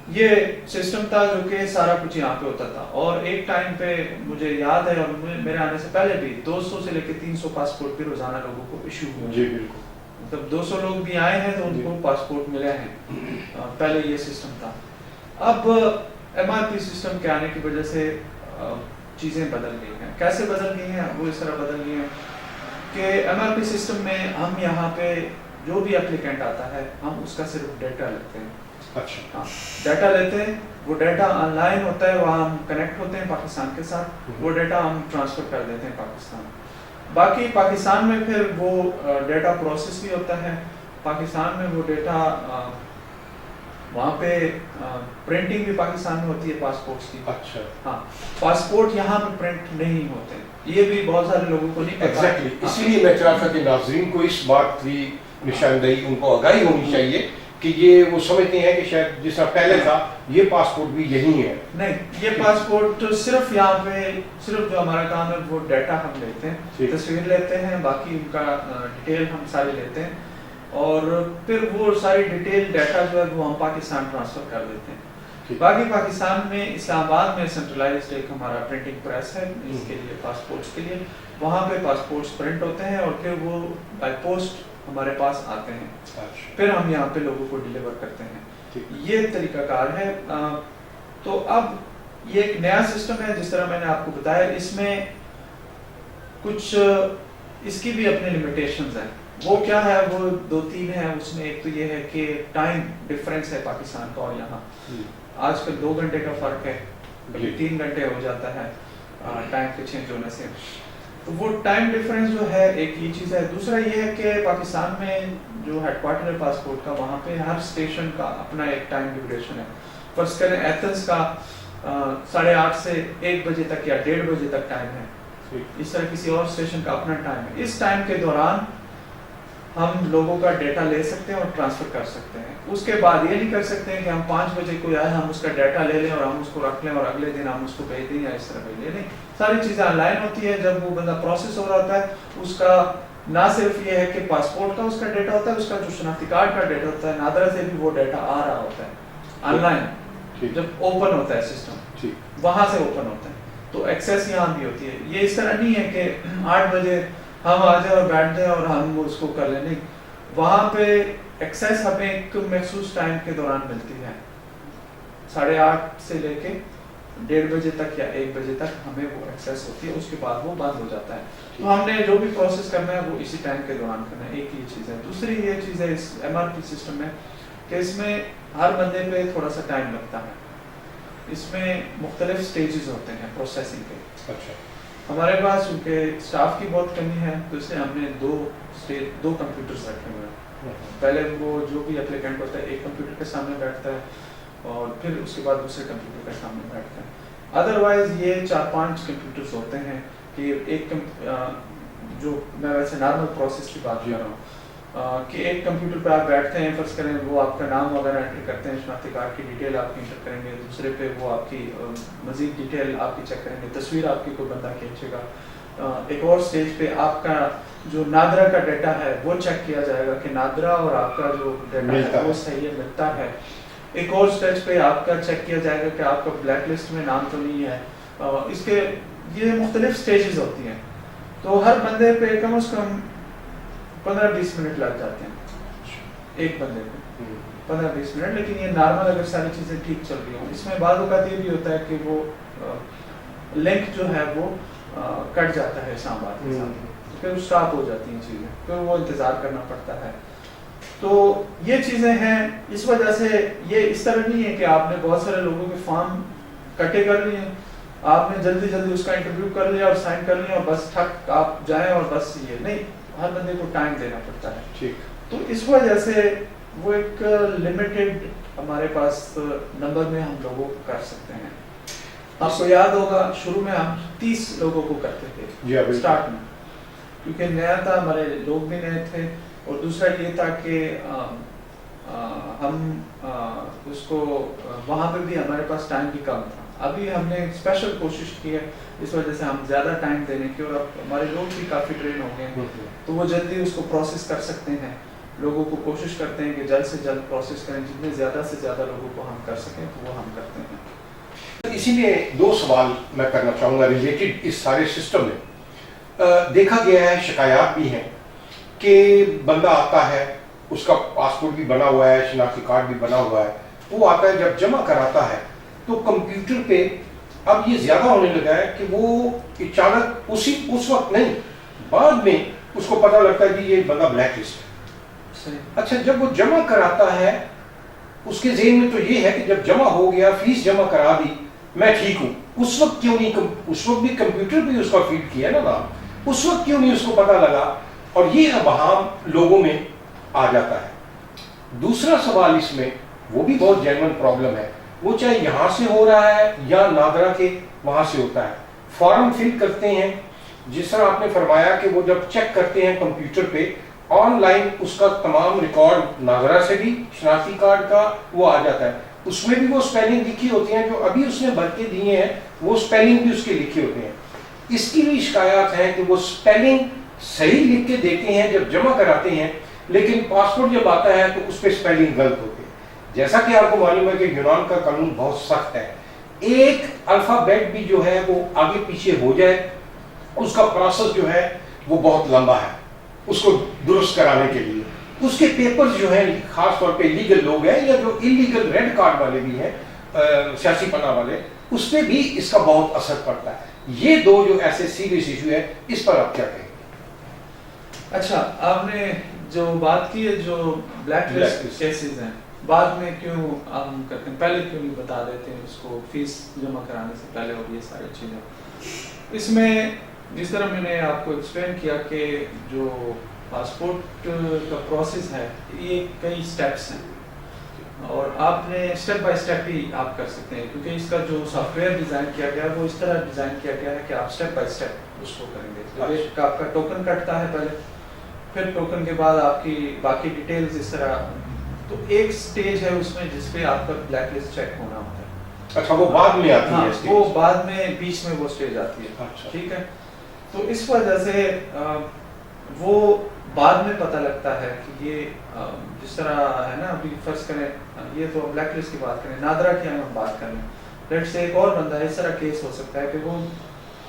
یہ سسٹم تھا جو کہ سارا کچھ یہاں پہ ہوتا تھا. اور ایک ٹائم پہ مجھے یاد ہے اور میرے آنے سے پہلے بھی 200 سے لے کے 300 پاسپورٹ بھی روزانہ لوگوں کو ایشو ہوئے. جی بالکل. مطلب 200 لوگ بھی آئے ہیں تو ان کو پاسپورٹ ملے ہیں. پہلے یہ سسٹم تھا. اب MRP سسٹم کے آنے کی وجہ سے چیزیں بدل گئی ہیں. کیسے بدل گئی ہیں؟ وہ اس طرح بدل گئی ہیں کہ MRP سسٹم میں ہم یہاں پہ جو بھی اپلیکینٹ آتا ہے ہم اس کا صرف ڈیٹا لیتے ہیں. اچھا. ہاں, ڈیٹا لیتے ہیں, وہ ڈیٹا آن لائن ہوتا ہے, وہاں ہم کنیکٹ ہوتے ہیں پاکستان کے ساتھ, وہ ڈیٹا ہم ٹرانسفر کر دیتے ہیں پاکستان. باقی پاکستان میں پھر وہ ڈیٹا پروسیس بھی ہوتا ہے, پاکستان میں وہ ڈیٹا وہاں پہ پرنٹنگ بھی پاکستان میں ہوتی ہے پاسپورٹس کی. اچھا. ہاں, پاسپورٹ یہاں پہ پرنٹ نہیں ہوتے, یہ بھی بہت سارے لوگوں کو نہیں پتا. ایگزیکٹلی, اسی لیے میں چاہتا تھا کہ ناظرین کو اس بات کی نشاندہی, ان کو آگاہی ہونی چاہیے کہ یہ وہ سمجھتے ہیں کہ شاید جس طرح پہلے تھا یہ پاسپورٹ بھی یہی ہے. نہیں, یہ پاسپورٹ صرف یہاں پہ صرف جو ہمارا کام ہے وہ ڈیٹا ہم لیتے ہیں, تصویر لیتے ہیں, باقی ان کا ڈیٹیل ہم ساری لیتے ہیں. اور پھر وہ ساری ڈیٹیل ڈیٹا جو ہے وہ ہم پاکستان ٹرانسفر کر دیتے ہیں. باقی پاکستان میں اسلام آباد میں سینٹرلائزڈ ایک ہمارا پرنٹنگ پریس ہے اس کے لیے پاسپورٹس کے لیے. وہاں پہ پاسپورٹس پرنٹ ہوتے ہیں اور پھر وہ بائی پوسٹ ہمارے پاس آتے ہیں. پھر ہم یہاں پہ لوگوں کو ڈیلیور کرتے ہیں. یہ طریقہ کار ہے. تو اب یہ ایک نیا سسٹم ہے جس طرح میں نے آپ کو بتایا. اس میں کچھ اس کی بھی اپنے لمیٹیشنز ہیں. وہ کیا ہے؟ وہ 2-3 ہیں. اس میں ایک تو یہ ہے کہ ٹائم ڈفرینس ہے پاکستان کا اور یہاں. آج کل 2 گھنٹے کا فرق ہے, کبھی 3 گھنٹے ہو جاتا ہے ٹائم کے چینج ہونے سے. تو وہ ٹائم ڈفرینس جو ہے ایک یہ چیز ہے. دوسرا یہ ہے کہ پاکستان میں جو ہیڈ کوارٹر ہے پاسپورٹ کا, وہاں پہ ہر اسٹیشن کا اپنا ایک ٹائم ڈیوریشن ہے. فرض کریں ایتھنز کا 8:30 سے 1 بجے تک یا 1:30 بجے تک ٹائم ہے. اس طرح کسی اور اسٹیشن کا اپنا ٹائم ہے. اس ٹائم کے دوران ہم لوگوں کا ڈیٹا لے سکتے ہیں اور ٹرانسفر کر سکتے ہیں. اس کے بعد یہ نہیں کر سکتے ہیں کہ ہم 5 بجے کوئی آئے ہم اس کا ڈیٹا لے لیں اور ہم اس کو رکھ لیں اور اگلے دن ہم اس کو بھیج دیں یا اس طرح بھیج لیں. نہیں, ساری چیزیں آن لائن ہوتی ہے. جب وہ بندہ پروسیس ہو رہا ہوتا ہے, اس کا نہ صرف یہ ہے کہ پاسپورٹ کا اس کا ڈیٹا ہوتا ہے, اس کا جو شناختی کارڈ کا ڈیٹا ہوتا ہے, نادرا سے بھی وہ ڈیٹا آ رہا ہوتا ہے آن لائن. جب اوپن ہوتا ہے سسٹم, وہاں سے اوپن ہوتا ہے, تو ایکسیس یہاں بھی ہوتی ہے. یہ اس طرح نہیں ہے کہ 8 بجے ہم آ جائیں اور بیٹھ جائیں اور ہم اس کو کر لیں. نہیں, وہاں پہ ایکسیس ہمیں ایک محسوس ٹائم کے دوران ملتی ہے. 8:30 سے لے کے 1:30 بجے تک یا 1 بجے تک ہمیں وہ ایکسیس ہوتی ہے. اس کے بعد وہ بند ہو جاتا ہے. تو ہم نے جو بھی پروسیس کرنا ہے وہ اسی ٹائم کے دوران کرنا ہے. ایک یہ چیز ہے. دوسری یہ چیز ہے اس MRP سسٹم میں کہ اس میں ہر بندے پہ تھوڑا سا ٹائم لگتا ہے. اس میں مختلف سٹیجز ہوتے ہیں پروسیسنگ کے. اچھا, ہمارے پاس چونکہ اسٹاف کی بہت کمی ہے تو اس لیے ہم نے 2 کمپیوٹرز رکھے ہوئے ہیں. پہلے وہ جو بھی اپلیکینٹ ہوتا ہے ایک کمپیوٹر کے سامنے بیٹھتا ہے اور پھر اس کے بعد دوسرے کمپیوٹر کے سامنے بیٹھتا ہے. ادروائز یہ 4-5 کمپیوٹرز ہوتے ہیں کہ ایک جو میں ویسے نارمل پروسیس کی بات کر رہا ہوں کہ ایک کمپیوٹر پہ آپ بیٹھتے ہیں, فرض کریں وہ آپ کا نام وغیرہ انٹر کرتے ہیں, شناختی کارڈ کی ڈیٹیل آپ کی انٹر کریں گے. دوسرے پہ وہ آپ کی مزید ڈیٹیل آپ کی چیک کریں گے, تصویر آپ کی کوئی بندہ کھینچے گا. ایک اور سٹیج پہ آپ کا جو نادرا کا ڈیٹا ہے وہ چیک کیا جائے گا کہ نادرا اور آپ کا جو ڈیٹا ہے وہ صحیح ملتا ہے. ایک اور سٹیج پہ آپ کا چیک کیا جائے گا کہ آپ کا بلیک لسٹ میں نام تو نہیں ہے. اس کے یہ مختلف سٹیجز ہوتی ہیں. تو ہر بندے پہ کم از کم 15-20 منٹ لگ جاتے ہیں ایک بندے پہ, 15-20 منٹ. لیکن یہ نارمل اگر ساری چیزیں ٹھیک چل رہی ہوں. اس میں بعض اوقات یہ بھی ہوتا ہے کہ وہ لنک جو ہے وہ کٹ جاتا ہے اسلام آباد کے ساتھ, پھر اسٹاپ ہو جاتی ہیں چیزیں, پھر وہ انتظار کرنا پڑتا ہے. تو یہ چیزیں ہیں. اس وجہ سے یہ اس طرح نہیں ہے کہ آپ نے بہت سارے لوگوں کے فارم کٹے کر لیے, آپ نے جلدی جلدی اس کا انٹرویو کر لیا اور سائن کر لیا اور بس ٹھک آپ جائیں اور بس. یہ نہیں, ہر بندے کو ٹائم دینا پڑتا ہے. ٹھیک, تو اس وجہ سے وہ ایک لمیٹڈ ہمارے پاس نمبر میں ہم لوگوں کو کر سکتے ہیں. آپ کو یاد ہوگا شروع میں ہم 30 لوگوں کو کرتے تھے اسٹارٹ میں, کیونکہ نیا تھا, ہمارے لوگ بھی نئے تھے. اور دوسرا یہ تھا کہ ہم اس کو وہاں پہ بھی ہمارے پاس ٹائم بھی کم تھا. ابھی ہم نے اسپیشل کوشش کی ہے اس وجہ سے ہم زیادہ ٹائم دینے کی, اور اب ہمارے لوگ بھی کافی ٹرین ہو گئے ہیں تو وہ جلدی اس کو پروسیس کر سکتے ہیں. لوگوں کو کوشش کرتے ہیں کہ جلد سے جلد پروسیس کریں, جتنے زیادہ سے زیادہ لوگوں کو ہم کر سکیں تو وہ ہم کرتے ہیں. اسی لیے 2 سوال میں کرنا چاہوں گا ریلیٹڈ اس سارے سسٹم میں. دیکھا گیا ہے, شکایات بھی ہیں کہ بندہ آتا ہے, اس کا پاسپورٹ بھی بنا ہوا ہے, شناختی کارڈ بھی بنا ہوا ہے, وہ آتا ہے جب جمع کراتا ہے تو کمپیوٹر پہ اب یہ زیادہ ہونے لگا ہے کہ وہ اچانک اس وقت نہیں, بعد میں اس کو پتہ لگتا ہے کہ یہ بندہ بلیک لسٹ ہے. اچھا, جب وہ جمع کراتا ہے اس کے ذہن میں تو یہ ہے کہ جب جمع ہو گیا, فیس جمع کرا دی, میں ٹھیک ہوں. اس وقت کیوں نہیں, اس وقت بھی کمپیوٹر بھی اس کا فیڈ کیا نا نام, اس وقت کیوں نہیں اس کو پتہ لگا, اور یہ ابہام لوگوں میں آ جاتا ہے. دوسرا سوال اس میں وہ بھی بہت جینوئن پرابلم ہے, وہ چاہے یہاں سے ہو رہا ہے یا نادرا کے وہاں سے ہوتا ہے. فارم فل کرتے ہیں, جس طرح آپ نے فرمایا کہ وہ جب چیک کرتے ہیں کمپیوٹر پہ آن لائن اس کا تمام ریکارڈ ناظرہ سے بھی شناختی کارڈ کا وہ آ جاتا ہے. اس میں بھی وہ سپیلنگ لکھی ہوتی ہیں جو ابھی اس نے بھر کے دیے ہیں, وہ سپیلنگ بھی اس کے لکھے ہوتے ہیں. اس کی بھی شکایات ہیں کہ وہ سپیلنگ صحیح لکھ کے دیتے ہیں جب جمع کراتے ہیں, لیکن پاسپورٹ جب آتا ہے تو اس پہ اسپیلنگ غلط ہوتی ہے. جیسا کہ آپ کو معلوم ہے کہ یونان کا قانون بہت سخت ہے, ایک الفابیٹ بھی جو ہے وہ آگے پیچھے ہو جائے اس کا پروسیس جو ہے وہ بہت لمبا ہے اس کو درست کرانے کے لیے. اس کے پیپرز جو ہیں خاص طور پہ لیگل لوگ ہیں یا جو انلیگل ریڈ کارڈ والے بھی ہیں سیاسی پناہ والے, اس پہ بھی اس کا بہت اثر پڑتا ہے. یہ دو جو ایسے سیریس ایشو ہے اس پر آپ کیا کہیں گے؟ اچھا, آپ نے جو بات کی ہے جو بلیک لسٹ کیسز ہیں بعد میں کیوں ہم کرتے ہیں, پہلے کیوں نہیں بتا دیتے ہیں اس کو فیس جمع کرانے سے پہلے اور یہ ساری چیزیں. اس میں جس طرح میں نے آپ کو ایکسپلین کیا کہ جو پاسپورٹ کا پروسیس ہے یہ کئی سٹیپس ہیں اور آپ نے اسٹیپ بائی اسٹیپ ہی آپ کر سکتے ہیں کیونکہ اس کا جو سافٹ ویئر ڈیزائن کیا گیا ہے وہ اس طرح ڈیزائن کیا گیا ہے کہ آپ اسٹیپ بائی اسٹیپ اس کو کریں گے. جب ایک آپ کا ٹوکن کٹتا ہے پہلے, پھر ٹوکن کے بعد آپ کی باقی ڈیٹیلز اس طرح, تو ایک سٹیج ہے اس میں جس پہ آپ کا بلیک لسٹ چیک ہونا ہوتا ہے. اچھا, وہ بعد میں آتی ہے؟ وہ بعد میں بیچ میں وہ سٹیج آتی ہے. ٹھیک ہے, تو اس وجہ سے وہ بعد میں پتہ لگتا ہے کہ یہ جس طرح ہے نا, ابھی فرض کریں یہ تو بلیک لسٹ کی بات کریں, نادرا کی ہم بات کریں, لیٹ سے ایک اور بندہ اس طرح کیس ہو سکتا ہے کہ وہ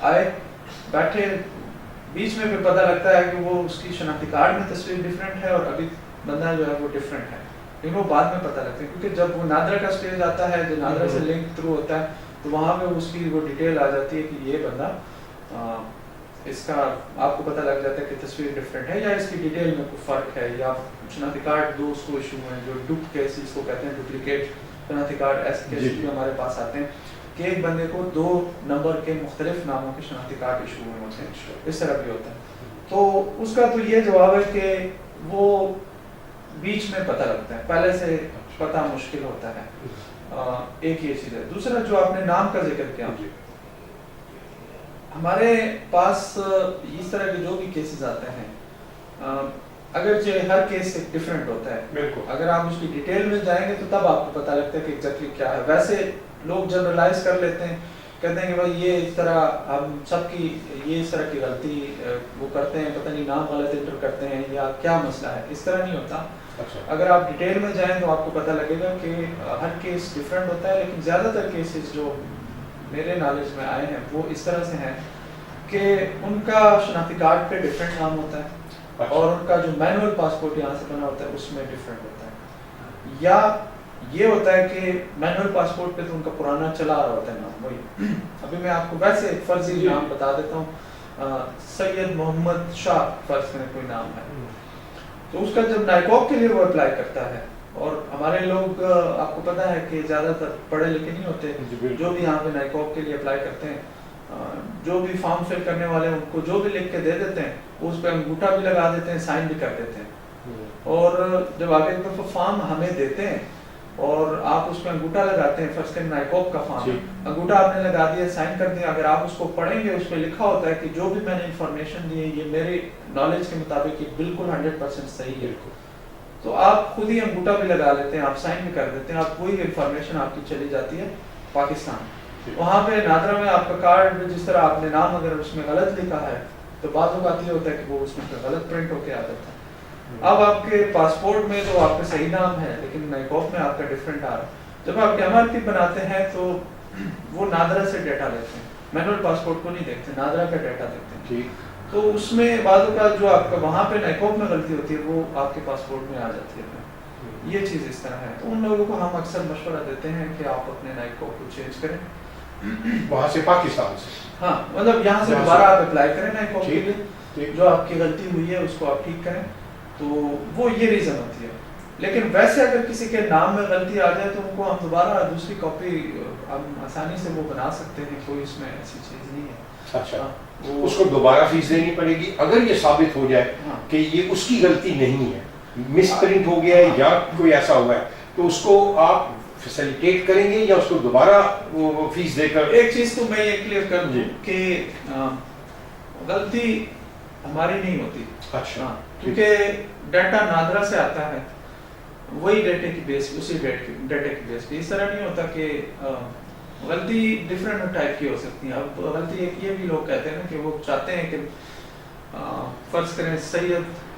آئے بیٹھے بیچ میں پھر پتہ لگتا ہے کہ وہ اس کی شناختی کارڈ میں تصویر ڈفرینٹ ہے اور ابھی بندہ جو ہے وہ ڈفرینٹ ہے, لیکن وہ بعد میں پتہ لگتا ہے کیونکہ جب وہ نادرا کا سٹیج آتا ہے جو نادرا سے لنک تھرو ہوتا ہے تو وہاں پہ اس کی وہ ڈیٹیل آ جاتی ہے کہ یہ بندہ اس کا آپ کو پتہ لگ جاتا ہے کہ تصویر ڈفرینٹ ہے یا اس کی ڈیٹیل میں کوئی فرق ہے یا شناختی کارڈ دو اس کو ایشو ہیں جو ڈپ کیسز کو کہتے ہیں, ڈپلیکیٹ شناختی کارڈ ایسے کیسز بھی ہمارے پاس آتے ہیں کہ ایک بندے کو 2 نمبر کے مختلف ناموں کے شناختی کارڈ ایشو ہوئے ہوتے ہیں, اس طرح بھی ہوتا ہے. تو اس کا تو یہ جواب ہے کہ وہ بیچ میں پتہ لگتا ہے, پہلے سے پتہ مشکل ہوتا ہے. ایک یہ چیز ہے. دوسرا جو آپ نے نام کا ذکر کیا, ہمارے پاس اس طرح کے جو بھی کیسز آتے ہیں اگرچہ ہر کیس ڈفرینٹ ہوتا ہے, اگر آپ اس کی ڈیٹیل میں جائیں گے تو تب آپ کو پتہ لگتا ہے کہ ایگزیکٹلی کیا ہے. ویسے لوگ جنرلائز کر لیتے ہیں, کہتے ہیں کہ بھائی یہ اس طرح ہم سب کی یہ اس طرح کی غلطی وہ کرتے ہیں, پتہ نہیں نام غلط انٹر کرتے ہیں یا کیا مسئلہ ہے. اس طرح نہیں ہوتا. اگر آپ ڈیٹیل میں جائیں تو آپ کو پتہ لگے گا کہ ہر کیس ڈفرینٹ ہوتا ہے, لیکن زیادہ تر کیسز جو میرے نالج میں آئے ہیں وہ اس طرح سے ہیں کہ ان کا شناختی کارڈ پہ ڈفرینٹ نام ہوتا ہے اور ان کا جو مینول پاسپورٹ یہاں سے بنا ہوتا ہے اس میں ڈفرینٹ ہوتا ہے. یا یہ ہوتا ہے کہ مینول پاسپورٹ پہ تو ان کا پرانا چلا آ رہا ہوتا ہے نام وہی. ابھی میں آپ کو ویسے ایک فرضی نام بتا دیتا ہوں, سید محمد شاہ فرض کریں کوئی نام ہے, تو اس کا جب نائکوب کے لیے وہ اپلائی کرتا ہے, اور ہمارے لوگ آپ کو پتہ ہے کہ زیادہ تر پڑھے لکھے نہیں ہوتے, جو بھی یہاں پہ نائکوب کے لیے اپلائی کرتے ہیں جو بھی فارم فل کرنے والے ان کو جو بھی لکھ کے دے دیتے ہیں وہ اس پہ انگوٹھا بھی لگا دیتے ہیں, سائن بھی کر دیتے ہیں. اور جب آگے ایک دفعہ فارم ہمیں دیتے ہیں اور آپ اس پہ انگوٹھا لگاتے ہیں, فرض کریں نائکوب کا فارم, انگوٹھا آپ نے لگا دیا, سائن کر دیا, اگر آپ اس کو پڑھیں گے اس پہ لکھا ہوتا ہے کہ جو بھی میں نے انفارمیشن دی ہے یہ میرے نالج کے مطابق یہ بالکل 100% صحیح ہے. تو آپ خود ہی انگوٹھا بھی لگا لیتے ہیں, آپ سائن بھی کر دیتے ہیں, آپ وہی انفارمیشن آپ کی چلی جاتی ہے پاکستان. وہاں پہ نادرا میں آپ کا کارڈ جس طرح آپ نے نام اگر اس میں غلط لکھا ہے تو بعض اوقات یہ ہوتا ہے کہ وہ اس میں غلط پرنٹ ہو کے آ جاتا ہے. اب آپ کے پاسپورٹ میں تو آپ کا صحیح نام ہے لیکن نائکوب میں آپ کا ڈفرینٹ آ رہا ہے. جب آپ MRP بناتے ہیں تو وہ نادرا سے ڈیٹا لیتے ہیں, مینول پاسپورٹ کو نہیں دیکھتے, نادرا کا ڈیٹا دیکھتے ہیں. تو اس میں بعض اوقات جو آپ کا وہاں پہ نائکوب میں غلطی ہوتی ہے وہ آپ کے پاسپورٹ میں آ جاتی ہے. یہ چیز اس طرح ہے. تو ان لوگوں کو ہم اکثر مشورہ دیتے ہیں کہ آپ اپنے نائکوب کو چینج کریں وہاں سے پاکستان سے, ہاں مطلب یہاں سے دوبارہ آپ اپلائی کریں نائکوب کے لیے, جو آپ کی غلطی ہوئی ہے اس کو آپ ٹھیک کریں. تو وہ یہ ریزن ہوتی ہے. لیکن ویسے اگر کسی کے نام میں غلطی آ جائے تو ان کو ہم دوبارہ دوسری کاپی ہم آسانی سے وہ بنا سکتے ہیں, کوئی اس میں ایسی چیز نہیں ہے. اچھا, اس کو دوبارہ فیس دینی پڑے گی اگر یہ ثابت ہو جائے کہ یہ اس کی غلطی نہیں ہے, مس پرنٹ ہو گیا ہے یا کوئی ایسا ہوا ہے, تو اس کو آپ فیسیلیٹیٹ کریں گے یا اس کو دوبارہ فیس دے کر؟ ایک چیز تو میں یہ کلیئر کر دوں کہ غلطی ہماری نہیں ہوتی. اچھا, کیونکہ ڈیٹا نادرا سے آتا ہے, وہی ڈیٹے کی بیس, اسی ڈیٹے کی بیس پہ. اس طرح نہیں ہوتا کہ غلطی ڈفرینٹ ٹائپ کی ہو سکتی ہے. اب غلطی ایک یہ بھی لوگ کہتے ہیں نا کہ وہ چاہتے ہیں کہ فرض کریں سید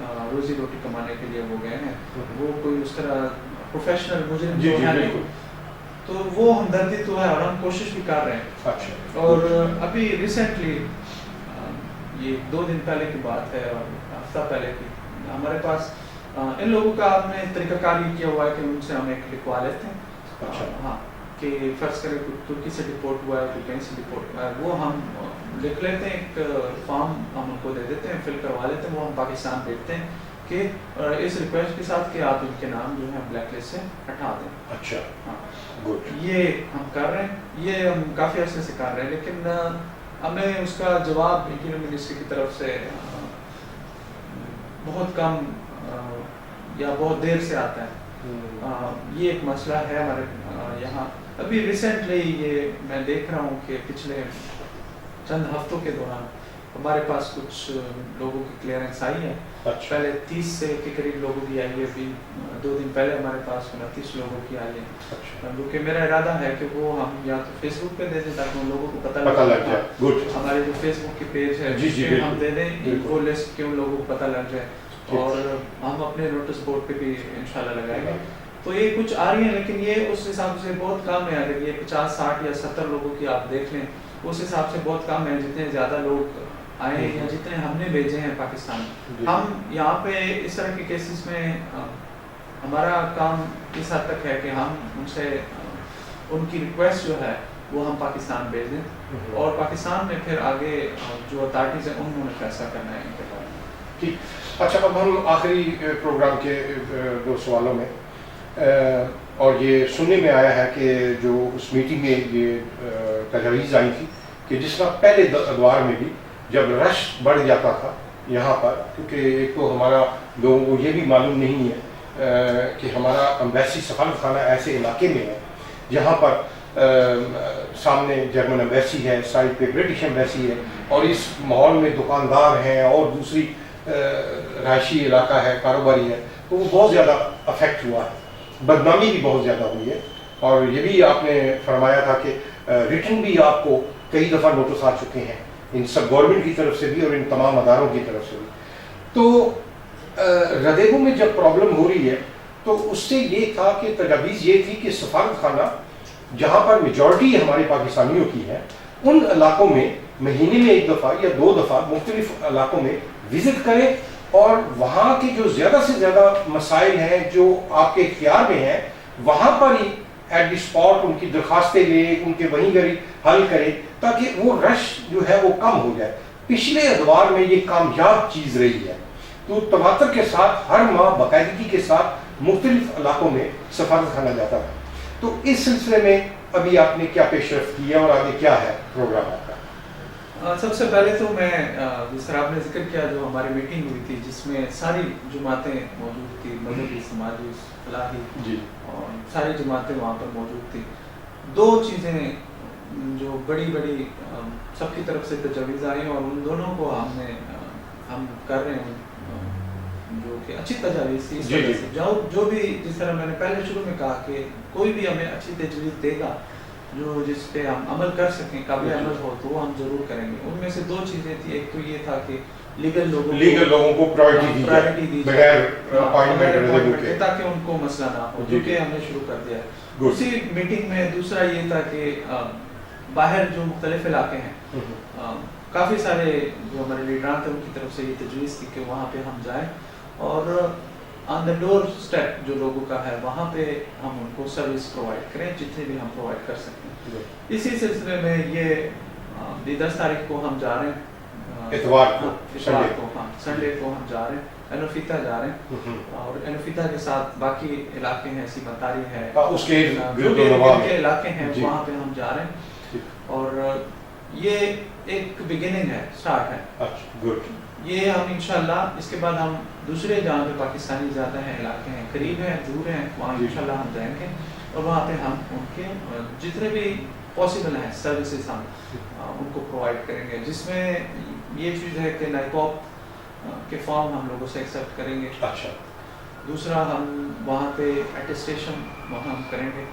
روزی روٹی کمانے کے لیے وہ گئے ہیں, وہ کوئی اس طرح پروفیشنل مجرم جی تو جی ہے بالکل. نہیں, تو وہ ہمدردی تو ہے اور ہم کوشش بھی کر رہے ہیں. اچھا. اور ابھی ریسنٹلی یہ 2 دن پہلے کی بات ہے اور ہفتہ پہلے کی, ہمارے پاس ان لوگوں کا ہم نے طریقہ کار یہ کیا ہوا ہے کہ ان سے ہم ایک لکھوا لیتے ہیں. اچھا. ہاں کہ فرض کریں ترکی سے ڈپورٹ ہوا ہے, کوئی کہیں سے ڈپورٹ ہوا ہے, وہ ہم لکھ لیتے ہیں, ایک فارم ہم ان کو دے دیتے ہیں, فل کروا لیتے ہیں, وہ ہم پاکستان بھیجتے ہیں کہ اس ریکویسٹ کے ساتھ کہ آپ ان کے نام جو ہے بلیک لسٹ سے ہٹا دیں. اچھا. ہاں گڈ. یہ ہم کر رہے ہیں, یہ ہم کافی عرصے سے کر رہے ہیں, لیکن ہمیں اس کا جواب انٹیریئر منسٹری کی طرف سے بہت کم یا بہت دیر سے آتا ہے. یہ ایک مسئلہ ہے ہمارے یہاں. ابھی ریسنٹلی یہ میں دیکھ رہا ہوں کہ پچھلے چند ہفتوں کے دوران ہمارے پاس کچھ لوگوں کی کلیئرنس آئی ہے. پہلے 30 سے کے قریب لوگوں کی آئی ہے, ابھی 2 دن پہلے ہمارے پاس 29 لوگوں کی آئی ہے. کیونکہ میرا ارادہ ہے کہ وہ ہم یا تو فیس بک پہ دے دیں تاکہ ان لوگوں کو پتہ لگ جائے. ہمارے جو فیس بک کی پیج ہے اس پہ ہم دے دیں وہ لسٹ کہ ان لوگوں کو پتہ لگ جائے, اور ہم اپنے نوٹس بورڈ پہ بھی انشاءاللہ لگائیں گے. تو یہ کچھ آ رہی ہیں, لیکن یہ اس حساب سے بہت کم ہے. اگر یہ 50 60 یا 70 لوگوں کی آپ دیکھ لیں, اس حساب سے بہت کم ہے جتنے زیادہ لوگ آئے ہیں یا جتنے ہم نے بھیجے ہیں پاکستان. ہم یہاں پہ اس طرح کے کیسز میں ہمارا کام اس حد تک ہے کہ ہم ان سے ان کی ریکویسٹ جو ہے وہ ہم پاکستان بھیج دیں, اور پاکستان میں پھر آگے جو اتھارٹیز ہیں انہوں نے فیصلہ کرنا ہے ان کے بارے میں. ٹھیک. اچھا, اب ہم آخری پروگرام کے 2 سوالوں میں, اور یہ سننے میں آیا ہے کہ جو اس میٹنگ میں یہ تجاویز آئی تھی کہ جس طرح پہلے ادوار میں بھی جب رش بڑھ جاتا تھا یہاں پر, کیونکہ ایک تو ہمارا لوگوں کو یہ بھی معلوم نہیں ہے کہ ہمارا امبیسی سفارت خانہ ایسے علاقے میں ہے جہاں پر سامنے جرمن امبیسی ہے, سائڈ پہ برٹش امبیسی ہے, اور اس ماحول میں دکاندار ہیں اور دوسری رہائشی علاقہ ہے, کاروباری ہے, تو وہ بہت زیادہ افیکٹ ہوا ہے, بدنامی بھی بہت زیادہ ہوئی ہے. اور یہ بھی آپ نے فرمایا تھا کہ ریٹن بھی آپ کو کئی دفعہ نوٹس آ چکے ہیں ان سب گورنمنٹ کی طرف سے بھی اور ان تمام اداروں کی طرف سے بھی. تو ردیبو میں جب پرابلم ہو رہی ہے تو اس سے یہ تھا کہ تجاویز یہ تھی کہ سفارت خانہ جہاں پر میجورٹی ہمارے پاکستانیوں کی ہے ان علاقوں میں مہینے میں 1 دفعہ یا 2 دفعہ مختلف علاقوں میں وزٹ کریں, اور وہاں کے جو زیادہ سے زیادہ مسائل ہیں جو آپ کے اختیار میں ہیں وہاں پر ہی ایٹ دی اسپاٹ ان کی درخواستیں لیں, ان کے وہیں گھر حل کریں, تاکہ وہ رش جو ہے وہ کم ہو جائے. پچھلے ادوار میں یہ کامیاب چیز رہی ہے. تو تواتر کے ساتھ ہر ماہ باقاعدگی کے ساتھ مختلف علاقوں میں سفارت خانہ جاتا تھا. تو اس سلسلے میں ابھی آپ نے کیا پیش رفت کی ہے اور آگے کیا ہے پروگرام آپ کا؟ سب سے پہلے تو میں جس طرح آپ نے ذکر کیا, جو ہماری میٹنگ ہوئی تھی جس میں ساری جماعتیں موجود تھی, مذہبی, سماجی, فلاحی, جی, اور ساری جماعتیں وہاں پر موجود تھی. 2 چیزیں جو بڑی بڑی سب کی طرف سے تجاویز آئی اور ان دونوں کو ہم کر رہے ہیں جو کہ اچھی تجاویز تھی. اس وجہ سے جو بھی جس طرح میں نے پہلے شروع میں کہا کہ کوئی بھی ہمیں اچھی تجویز دے گا جو جس پہ ہم عمل کر سکیں, قابل عمل ہو, تو وہ ہم ضرور کریں گے. ان میں سے 2 چیزیں تھیں. ایک تو یہ تھا کہ لیگل لوگوں کو پرائیورٹی دی بغیر اپائنٹمنٹ کے, تاکہ ان کو مسئلہ نہ ہو, جو کہ ہم نے شروع کر دیا ہے. اسی میٹنگ میں دوسرا یہ تھا کہ باہر جو مختلف علاقے ہیں, کافی سارے جو ہمارے لیڈران تھے ان کی طرف سے یہ تجویز تھی کہ وہاں پہ ہم جائیں اور آن دا ڈور اسٹیپ جو لوگوں کا ہے وہاں پہ ہم ان کو سروس پرووائڈ کریں جتنے بھی ہم پرووائڈ کر سکیں. اسی سلسلے میں یہ 10 تاریخ کو ہم جا رہے ہیں, اتوار کو, سنڈے کو ہم جا رہے ہیں, اینوفیتا جا رہے ہیں, اور اینوفیتا کے ساتھ باقی علاقے ہیں, سیمتاری ہے, اس کے علاقے ہیں, وہاں پہ ہم جا رہے ہیں. اور یہ ایک بگننگ ہے, سٹارٹ ہے. یہ ہم انشاءاللہ اس کے بعد ہم دوسرے جہاں پہ پاکستانی زیادہ ہیں علاقے ہیں, قریب ہیں, دور ہیں, وہاں انشاءاللہ ہم جائیں گے اور وہاں پہ ہم ان کے جتنے بھی پاسبل ہیں سروسز ہم ان کو پرووائڈ کریں گے, جس میں یہ چیز ہے کہ نائکوپ کے فارم ہم لوگوں سے ایکسیپٹ کریں گے. اچھا. دوسرا ہم وہاں پہ اٹیسٹیشن وہاں ہم کریں گے,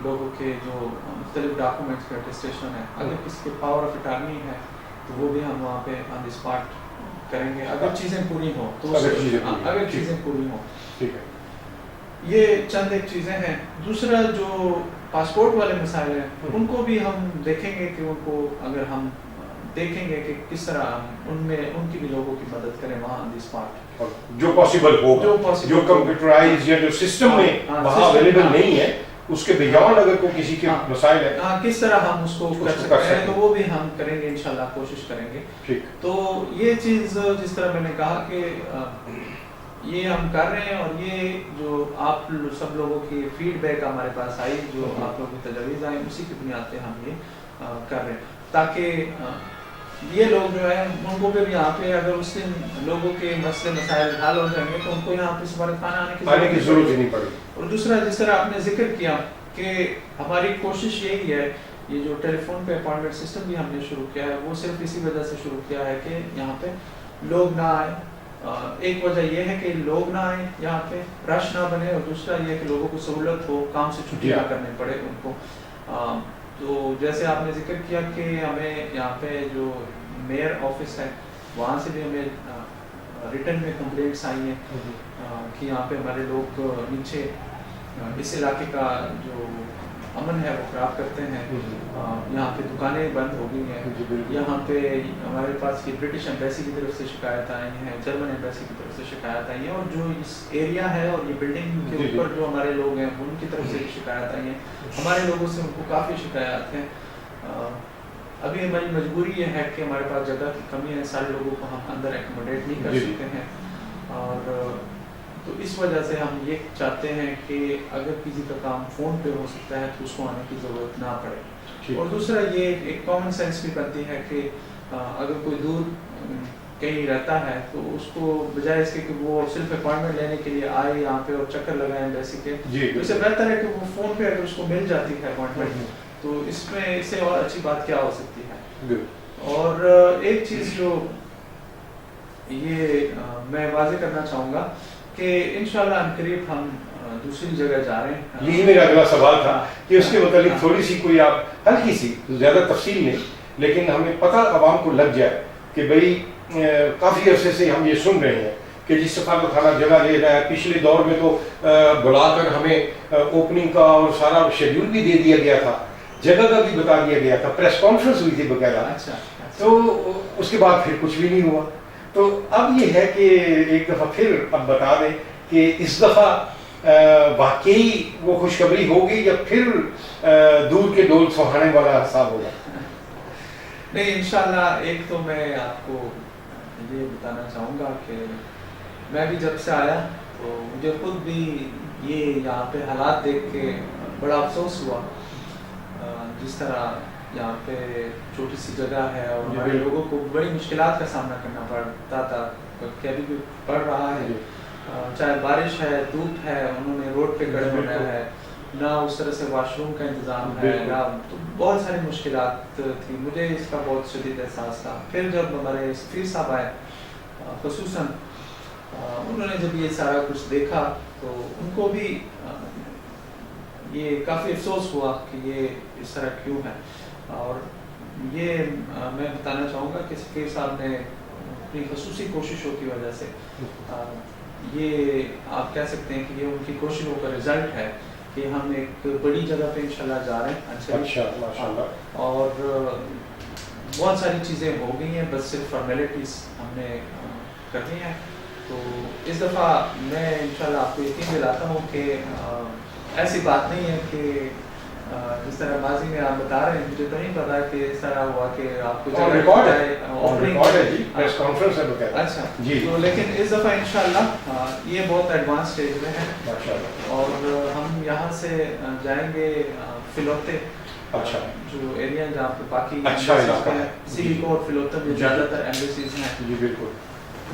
لوگوں کے جو مختلف ڈاکومنٹس کے اٹیسٹیشن ہے. اگر کسی کے پاور آف اٹارنی ہے تو وہ بھی ہم وہاں پہ آن دی اسپاٹ کریں گے اگر چیزیں پوری ہوں تو اگر چیزیں پوری ہوں. ٹھیک ہے. یہ چند ایک چیزیں ہیں. دوسرا جو پاسپورٹ والے مسائل ہیں ان کو بھی ہم دیکھیں گے کہ ان کو اگر ہم دیکھیں گے کہ کس طرح ان میں ان کی بھی لوگوں کی مدد کریں وہاں آن دی اسپاٹ جو پاسبل ہو, جو کمپیوٹرائز یا جو سسٹم میں وہاں اویلیبل نہیں ہے اس کے بیان اگر کوئی کسی کے مسائل ہے کس طرح ہم اس کو کر سکتے ہیں تو وہ بھی ہم کریں گے انشاءاللہ, کوشش کریں گے. ٹھیک. تو یہ چیز جس طرح میں نے کہا کہ یہ ہم کر رہے ہیں اور یہ جو آپ سب لوگوں کی فیڈ بیک ہمارے پاس آئی, جو آپ لوگوں کی تجاویز آئیں, اسی کی بنیاد پہ ہم یہ کر رہے ہیں تاکہ یہ لوگ جو ہیں ان کو بھی یہاں پہ اگر اس دن لوگوں کے مسئلے مسائل حل ہو جائیں گے تو ان کو یہاں پہ سفارت خانہ آنے کی ضرورت نہیں پڑے. اور دوسرا جس طرح آپ نے ذکر کیا کہ ہماری کوشش یہی ہے, یہ جو ٹیلی فون پہ اپائنٹمنٹ سسٹم بھی ہم نے شروع کیا ہے وہ صرف اسی وجہ سے شروع کیا ہے کہ یہاں پہ لوگ نہ آئیں. ایک وجہ یہ ہے کہ لوگ نہ آئیں یہاں پہ, رش نہ بنے, اور دوسرا یہ ہے کہ لوگوں کو سہولت ہو, کام سے چھٹی نہ کرنے پڑے ان کو. تو جیسے آپ نے ذکر کیا کہ ہمیں یہاں پہ جو میئر آفس ہے وہاں سے بھی ہمیں ریٹن میں کمپلینٹس آئی ہیں کہ یہاں پہ ہمارے لوگ نیچے اس علاقے کا جو امن ہے وہ خراب کرتے ہیں. یہاں پہ دکانیں بند ہو گئی ہیں. یہاں پہ ہمارے پاس یہ برٹش ایمبیسی کی طرف سے شکایت آئی ہیں, جرمن ایمبیسی کی طرف سے شکایت آئی ہیں, اور جو اس ایریا ہے اور یہ بلڈنگ کے اوپر جو ہمارے لوگ ہیں ان کی طرف سے بھی شکایت آئی ہیں. ہمارے لوگوں سے ان کو کافی شکایات ہیں. ابھی ہماری مجبوری یہ ہے کہ ہمارے پاس جگہ کی کمی ہے, سارے لوگوں کو ہم اندر ایکوموڈیٹ نہیں کر سکتے ہیں, اور تو اس وجہ سے ہم یہ چاہتے ہیں کہ اگر کسی کا کام فون پہ ہو سکتا ہے تو اس کو آنے کی ضرورت نہ پڑے. اور دوسرا یہ ایک کامن سینس بھی بنتی ہے کہ اگر کوئی دور کہیں رہتا ہے تو اس کو بجائے اس کے کہ وہ صرف اپائنٹمنٹ لینے کے لیے آئے یہاں پہ اور چکر لگائیں ایمبیسی کے, تو اس سے بہتر ہے کہ وہ فون پہ اگر اس کو مل جاتی ہے اپائنٹمنٹ تو اس میں اس سے اور اچھی بات کیا ہو سکتی ہے. اور ایک چیز جو یہ میں واضح کرنا چاہوں گا کہ انشاءاللہ عنقریب ہم دوسری جگہ جا رہے ہیں. یہی میرا اگلا سوال تھا کہ اس کے متعلق تھوڑی سی کوئی آپ ہلکی سی, زیادہ تفصیل نہیں, لیکن ہمیں پتہ عوام کو لگ جائے کہ بھئی کافی عرصے سے ہم یہ سن رہے ہیں کہ جس سفارت خانہ جگہ لے رہا ہے. پچھلے دور میں تو بلا کر ہمیں اوپننگ کا اور سارا شیڈیول بھی دے دیا گیا تھا, جگہ کا بھی بتا دیا گیا تھا, پریس کانفرنس ہوئی تھی باقاعدہ. تو اس کے بعد پھر کچھ بھی نہیں ہوا. تو اب یہ ہے کہ ایک دفعہ پھر اب بتا دیں کہ اس دفعہ واقعی وہ خوشخبری ہوگی یا پھر دور کے ڈول سہانے والا حساب ہوگا؟ نہیں, انشاءاللہ ایک تو میں آپ کو یہ بتانا چاہوں گا کہ میں بھی جب سے آیا تو مجھے خود بھی یہ یہاں پہ حالات دیکھ کے بڑا افسوس ہوا. جس طرح یہاں پہ چھوٹی سی جگہ ہے اور ہمارے لوگوں کو بڑی مشکلات کا سامنا کرنا پڑتا تھا, کہ ابھی بھی پڑ رہا ہے, چاہے بارش ہے, دھوپ ہے, انہوں نے روڈ پہ کھڑے ہونا ہے, نہ اس طرح سے واش روم کا انتظام ہے, نہ تو بہت ساری مشکلات تھی. مجھے اس کا بہت شدید احساس تھا. پھر جب ہمارے سفیر صاحب آئے خصوصاً, انہوں نے جب یہ سارا کچھ دیکھا تو ان کو بھی یہ کافی افسوس ہوا کہ یہ اس طرح کیوں ہے. اور یہ میں بتانا چاہوں گا کہ سفیر صاحب نے اپنی خصوصی کوششوں کی وجہ سے, یہ آپ کہہ سکتے ہیں کہ یہ ان کی کوششوں کا رزلٹ ہے کہ ہم ایک بڑی جگہ پہ انشاءاللہ جا رہے ہیں. اور بہت ساری چیزیں ہو گئی ہیں, بس صرف فارمیلٹیز ہم نے کرنی ہے. تو اس دفعہ میں انشاءاللہ آپ کو یقین دلاتا ہوں کہ ایسی بات نہیں ہے کہ جس طرح ماضی میں آپ بتا رہے ہیں, مجھے تو نہیں پتا کہ اس طرح ہوا کہ آپ کو اچھا جی. تو لیکن اس دفعہ انشاءاللہ یہ بہت ایڈوانس اسٹیج میں ہے, اور ہم یہاں سے جائیں گے فلوتے, جو ایریا جہاں پہ باقی سیلیکو اور فلوتے میں زیادہ تر ایمبیسیز ہیں,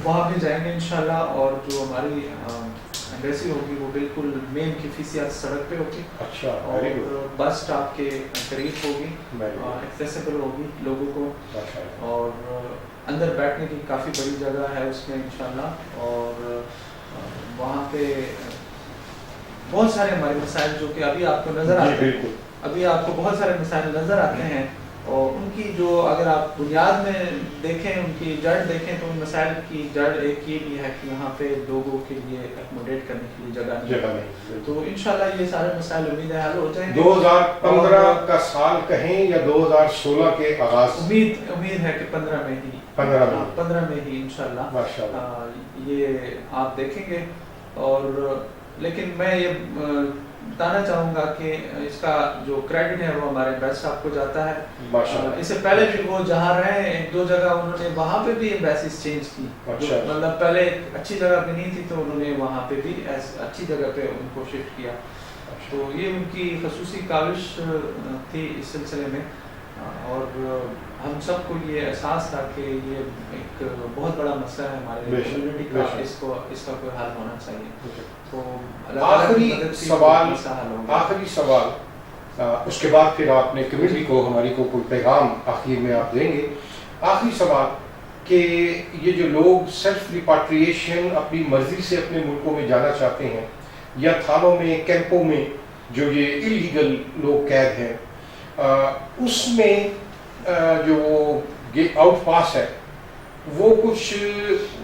وہاں بھی جائیں گے انشاءاللہ. اور جو ہماری ایمبیسی ہوگی وہ بالکل مین کفیسیات سڑک پہ ہوگی, اور بس اسٹاپ کے قریب ہوگی, ایکسیسیبل ہوگی لوگوں کو, اور اندر بیٹھنے کی کافی بڑی جگہ ہے اس میں انشاءاللہ. اور وہاں پہ بہت سارے ہمارے مسائل جو کہ ابھی آپ کو نظر آتے ہیں, ابھی آپ کو بہت سارے مسائل نظر آتے ہیں اور ان کی جو اگر آپ بنیاد میں دیکھیں ان کی جڑ دیکھیں تو ان مسائل کی جڑ ایک یہ بھی ہے کہ یہاں پہ لوگوں کے لیے ایکوموڈیٹ کرنے کے لیے جگہ نہیں، تو انشاءاللہ یہ سارے مسائل امید ہے حل ہو جائیں گے۔ 2015 کا سال کہیں یا 2016 کے آغاز؟ امید ہے کہ 15 میں ہی انشاءاللہ یہ آپ دیکھیں گے۔ اور لیکن میں یہ بتانا چاہوں گا کہ اس کا جو کریڈٹ ہے وہ ہمارے بیس صاحب کو جاتا ہے۔ اس سے پہلے بھی وہ جہاں رہے ایک دو جگہ انہوں نے وہاں پہ بھی ایمبیسیز چینج کی، مطلب پہلے ایک اچھی جگہ پہ نہیں تھی تو انہوں نے وہاں پہ بھی اچھی جگہ پہ ان کو شفٹ کیا، تو یہ ان کی خصوصی کاوش تھی اس سلسلے میں۔ اور ہم سب کو یہ احساس تھا کہ یہ ایک بہت بڑا مسئلہ ہے ہمارے کمیونٹی کا، اس کا کوئی حل ہونا چاہیے۔ تو آخری سوال اس کے بعد پھر آپ نے کمیونٹی کو ہماری کو کوئی پیغام آخر میں آپ دیں گے۔ آخری سوال کہ یہ جو لوگ سیلف ریپاٹریشن اپنی مرضی سے اپنے ملکوں میں جانا چاہتے ہیں یا تھانوں میں کیمپوں میں جو یہ اللیگل لوگ قید ہیں، اس میں جو آؤٹ پاس ہے وہ کچھ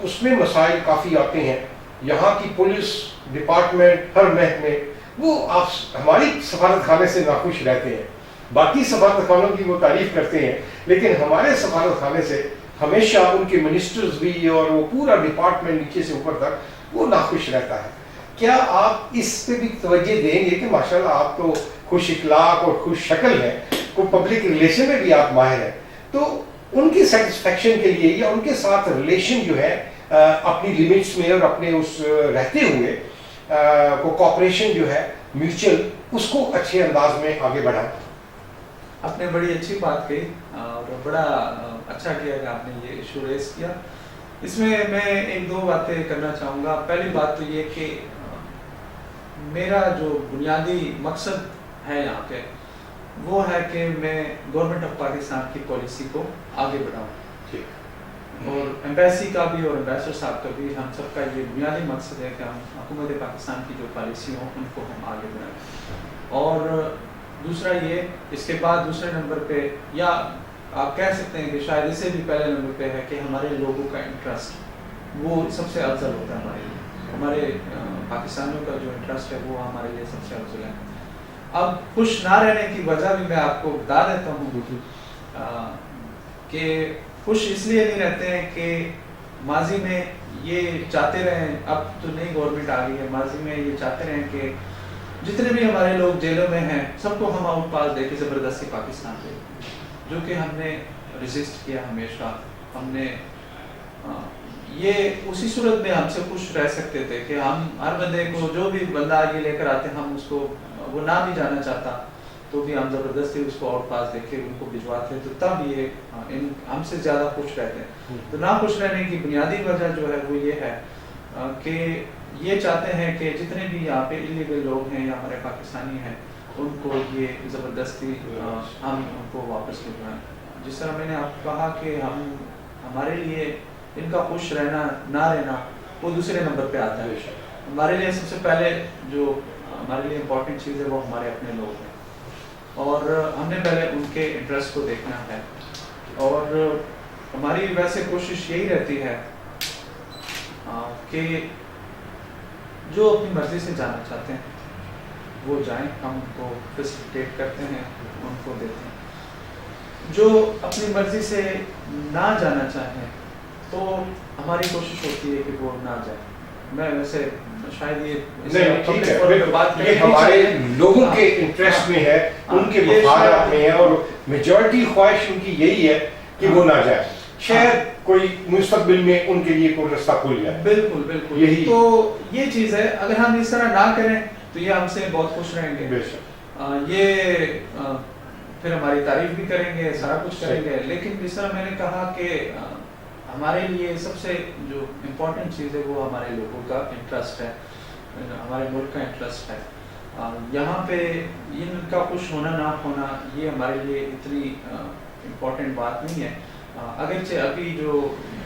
اس میں مسائل کافی آتے ہیں۔ یہاں کی پولیس ڈپارٹمنٹ ہر محکمے وہ ہماری سفارت خانے سے ناخوش رہتے ہیں، باقی سفارت خانوں کی وہ تعریف کرتے ہیں، لیکن ہمارے سفارت خانے سے ہمیشہ ان کے منسٹرز بھی اور وہ پورا ڈپارٹمنٹ نیچے سے اوپر تک وہ ناخوش رہتا ہے۔ کیا آپ اس پہ بھی توجہ دیں گے کہ ماشاءاللہ آپ تو خوش اخلاق اور خوش شکل ہیں، کو پبلک ریلیشن میں بھی آپ ماہر ہیں، تو ان کی سیٹسفیکشن کے لیے یا ان کے ساتھ ریلیشن جو ہے اپنی لیمٹس میں اور اپنے اس رہتے ہوئے کو کوآپریشن جو ہے میوچل، اس کو اچھے انداز میں آگے بڑھائیں؟ آپ نے بڑی اچھی بات کہی اور بڑا اچھا کیا کہ آپ نے یہ ایشو ریز کیا۔ اس میں ایک دو باتیں کرنا چاہوں گا۔ پہلی بات تو یہ کہ میرا جو بنیادی مقصد ہے یہاں پہ وہ ہے کہ میں گورنمنٹ آف پاکستان کی پالیسی کو آگے بڑھاؤں، اور ایمبیسی کا بھی اور ایمبیسڈر صاحب کا بھی، ہم سب کا یہ بنیادی مقصد ہے کہ ہم حکومت پاکستان کی جو پالیسی ہوں ان کو ہم آگے بڑھائیں۔ اور دوسرا یہ، اس کے بعد دوسرے نمبر پہ، یا آپ کہہ سکتے ہیں کہ شاید اس سے بھی پہلے نمبر پہ ہے کہ ہمارے لوگوں کا انٹرسٹ وہ سب سے افضل ہوتا ہے ہمارے لیے، ہمارے پاکستانیوں کا جو انٹرسٹ ہے وہ ہمارے لیے سب سے افضل ہے۔ اب خوش نہ رہنے کی وجہ بھی میں آپ کو بتا دیتا ہوں کہ خوش اس لیے نہیں رہتے ہیں کہ ماضی میں یہ چاہتے رہیں، اب تو نئی گورنمنٹ آ گئی ہے، ماضی میں یہ چاہتے رہیں کہ جتنے بھی ہمارے لوگ جیلوں میں ہیں سب کو ہم آؤٹ پاس دے کے زبردستی پاکستان دے، جو کہ ہم نے ریزسٹ کیا ہمیشہ۔ ہم نے یہ اسی صورت میں ہم سے خوش رہ سکتے تھے کہ ہم ہر بندے کو، جو بھی بندہ آگے لے کر آتے ہم اس کو، وہ نہ بھی جانا چاہتا تو بھی ہم زبردستی اس کو آؤٹ پاس دے کے ان کو بھجواتے، تو تب یہ ہم سے زیادہ خوش رہتے ہیں۔ تو نہ خوش رہنے کی بنیادی وجہ جو ہے وہ یہ ہے کہ یہ چاہتے ہیں کہ جتنے بھی یہاں پہ اللیگل لوگ ہیں یا ہمارے پاکستانی ہیں ان کو یہ زبردستی ہم ان کو واپس بھجوائیں۔ جس طرح میں نے آپ کو کہا کہ ہمارے لیے ان کا خوش رہنا نہ رہنا وہ دوسرے نمبر پہ آتا ہے۔ ہمارے لیے سب سے پہلے جو ہمارے لیے امپورٹنٹ چیز ہے وہ ہمارے اپنے لوگ ہیں، اور ہم نے پہلے ان کے انٹرسٹ کو دیکھنا ہے، اور ہماری ویسے کوشش یہی رہتی ہے کہ جو اپنی مرضی سے جانا چاہتے ہیں وہ جائیں، ہم ان کو فیسیلیٹیٹ کرتے ہیں، ان کو دیتے ہیں۔ جو اپنی مرضی سے نہ جانا چاہیں تو ہماری کوشش ہوتی ہے کہ وہ نہ جائیں۔ میں ویسے شاید یہ ہمارے لوگوں کے انٹرسٹ میں ہے، ان کے مفادات میں ہے، اور میجورٹی خواہش ان کی یہی ہے کہ وہ نہ جائے، شاید کوئی مستقبل میں ان کے لیے کوئی رستہ کھل جائے۔ بالکل بالکل، یہی تو یہ چیز ہے۔ اگر ہم اس طرح نہ کریں تو یہ ہم سے بہت خوش رہیں گے، یہ پھر ہماری تعریف بھی کریں گے، سارا کچھ کریں گے، لیکن جس طرح میں نے کہا کہ ہمارے لیے سب سے جو امپورٹنٹ چیز ہے وہ ہمارے لوگوں کا انٹرسٹ ہے، ہمارے ملک کا انٹرسٹ ہے۔ یہاں پہ ان کا خوش ہونا نہ ہونا یہ ہمارے لیے اتنی امپورٹنٹ بات نہیں ہے، اگرچہ ابھی جو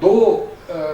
2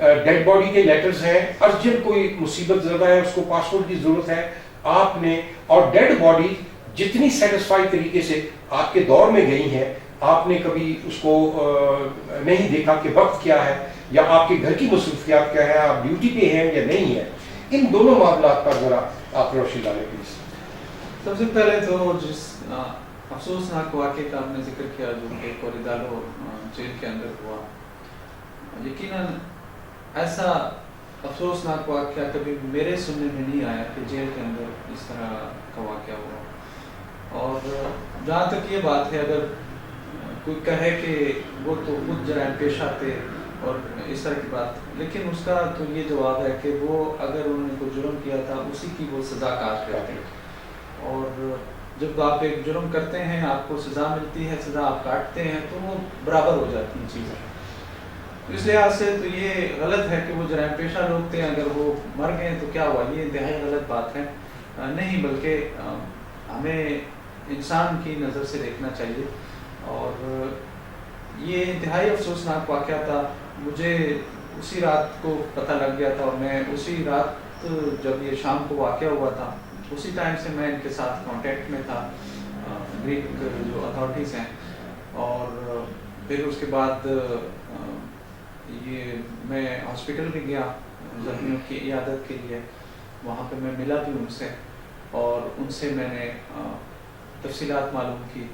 ڈیڈ باڈی کے لیٹرز ہیں، ارجنٹ کوئی مصیبت زدہ ہے اس کو پاسپورٹ کی ضرورت ہے، آپ نے، اور ڈیڈ باڈی جتنی سیٹسفائی طریقے سے آپ کے دور میں گئی ہیں، آپ نے کبھی اس کو نہیں دیکھا کہ وقت کیا ہے یا آپ کے گھر کی مصروفیات کیا ہے، آپ ڈیوٹی پہ ہیں یا نہیں ہیں، ان دونوں معاملات پر ذرا آپ روشنی ڈالیں پلیز۔ سب سے پہلے تو جس افسوسناک واقعے کا آپ نے ذکر کیا جو کہ کوریڈالو جیل کے اندر ہوا، یقیناً ایسا افسوسناک واقعہ کبھی میرے سننے میں نہیں آیا کہ جیل کے اندر اس طرح کا واقعہ ہوا۔ اور جہاں تک یہ بات ہے، اگر کوئی کہے کہ وہ تو خود جرائم پیشہ تھے اور اس طرح کی بات، لیکن اس کا تو یہ جواب ہے کہ وہ اگر انہوں نے کوئی جرم کیا تھا اسی کی وہ سزا کاٹ کرتے ہیں، اور جب آپ ایک جرم کرتے ہیں آپ کو سزا ملتی ہے، سزا آپ کاٹتے ہیں، تو وہ برابر ہو جاتی ہیں چیزیں۔ اس لحاظ سے تو یہ غلط ہے کہ وہ جرائم پیشہ لوگ تھے، اگر وہ مر گئے تو کیا ہوا، یہ انتہائی غلط بات ہے، نہیں بلکہ ہمیں انسان کی نظر سے دیکھنا چاہیے۔ اور یہ انتہائی افسوسناک واقعہ تھا، مجھے اسی رات کو پتہ لگ گیا تھا، اور میں اسی رات جب یہ شام کو واقعہ ہوا تھا اسی ٹائم سے میں ان کے ساتھ کانٹیکٹ میں تھا، گریک جو اتھارٹیز ہیں، اور پھر اس کے بعد یہ میں ہاسپٹل بھی گیا زخمیوں کی عیادت کے لیے، وہاں پہ میں ملا بھی ان سے، اور ان سے میں نے تفصیلات معلوم کی،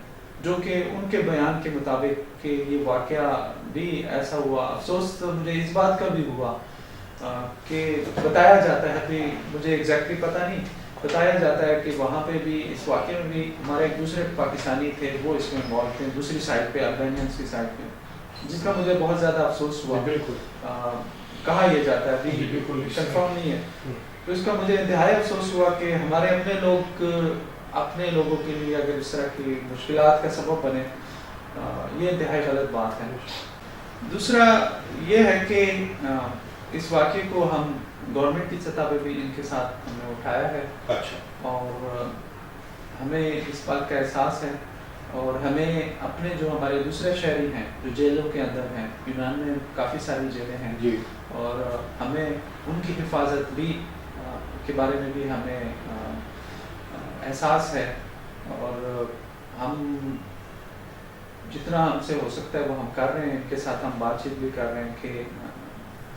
جو کہ ان کے بیان کے مطابق کہ یہ واقعہ بھی ایسا ہوا۔ افسوس تو مجھے اس بات کا بھی ہوا کہ بتایا جاتا ہے، ابھی مجھے ایگزیکٹلی پتہ نہیں، بتایا جاتا ہے کہ وہاں پہ بھی اس واقعے میں بھی ہمارے ایک دوسرے پاکستانی تھے، وہ اس میں انوالو تھے دوسری سائڈ پہ، البینینس کی سائڈ پہ، جس کا مجھے بہت زیادہ افسوس ہوا۔ بالکل کہا یہ جاتا ہے، ابھی بالکل کنفرم نہیں ہے، تو اس کا مجھے انتہائی افسوس ہوا کہ ہمارے اپنے لوگ اپنے لوگوں کے لیے اگر اس طرح کی مشکلات کا سبب بنے، یہ انتہائی غلط بات ہے۔ دوسرا یہ ہے کہ اس واقعے کو ہم گورنمنٹ کی سطح پہ بھی ان کے ساتھ ہم نے اٹھایا ہے، اچھا، اور ہمیں اس بات کا احساس ہے، اور ہمیں اپنے جو ہمارے دوسرے شہری ہیں جو جیلوں کے اندر ہیں، یونان میں کافی ساری جیلیں ہیں جی، اور ہمیں ان کی حفاظت بھی کے بارے میں بھی ہمیں احساس ہے، اور ہم جتنا ہم سے ہو سکتا ہے وہ ہم کر رہے ہیں، ان کے ساتھ ہم بات چیت بھی کر رہے ہیں کہ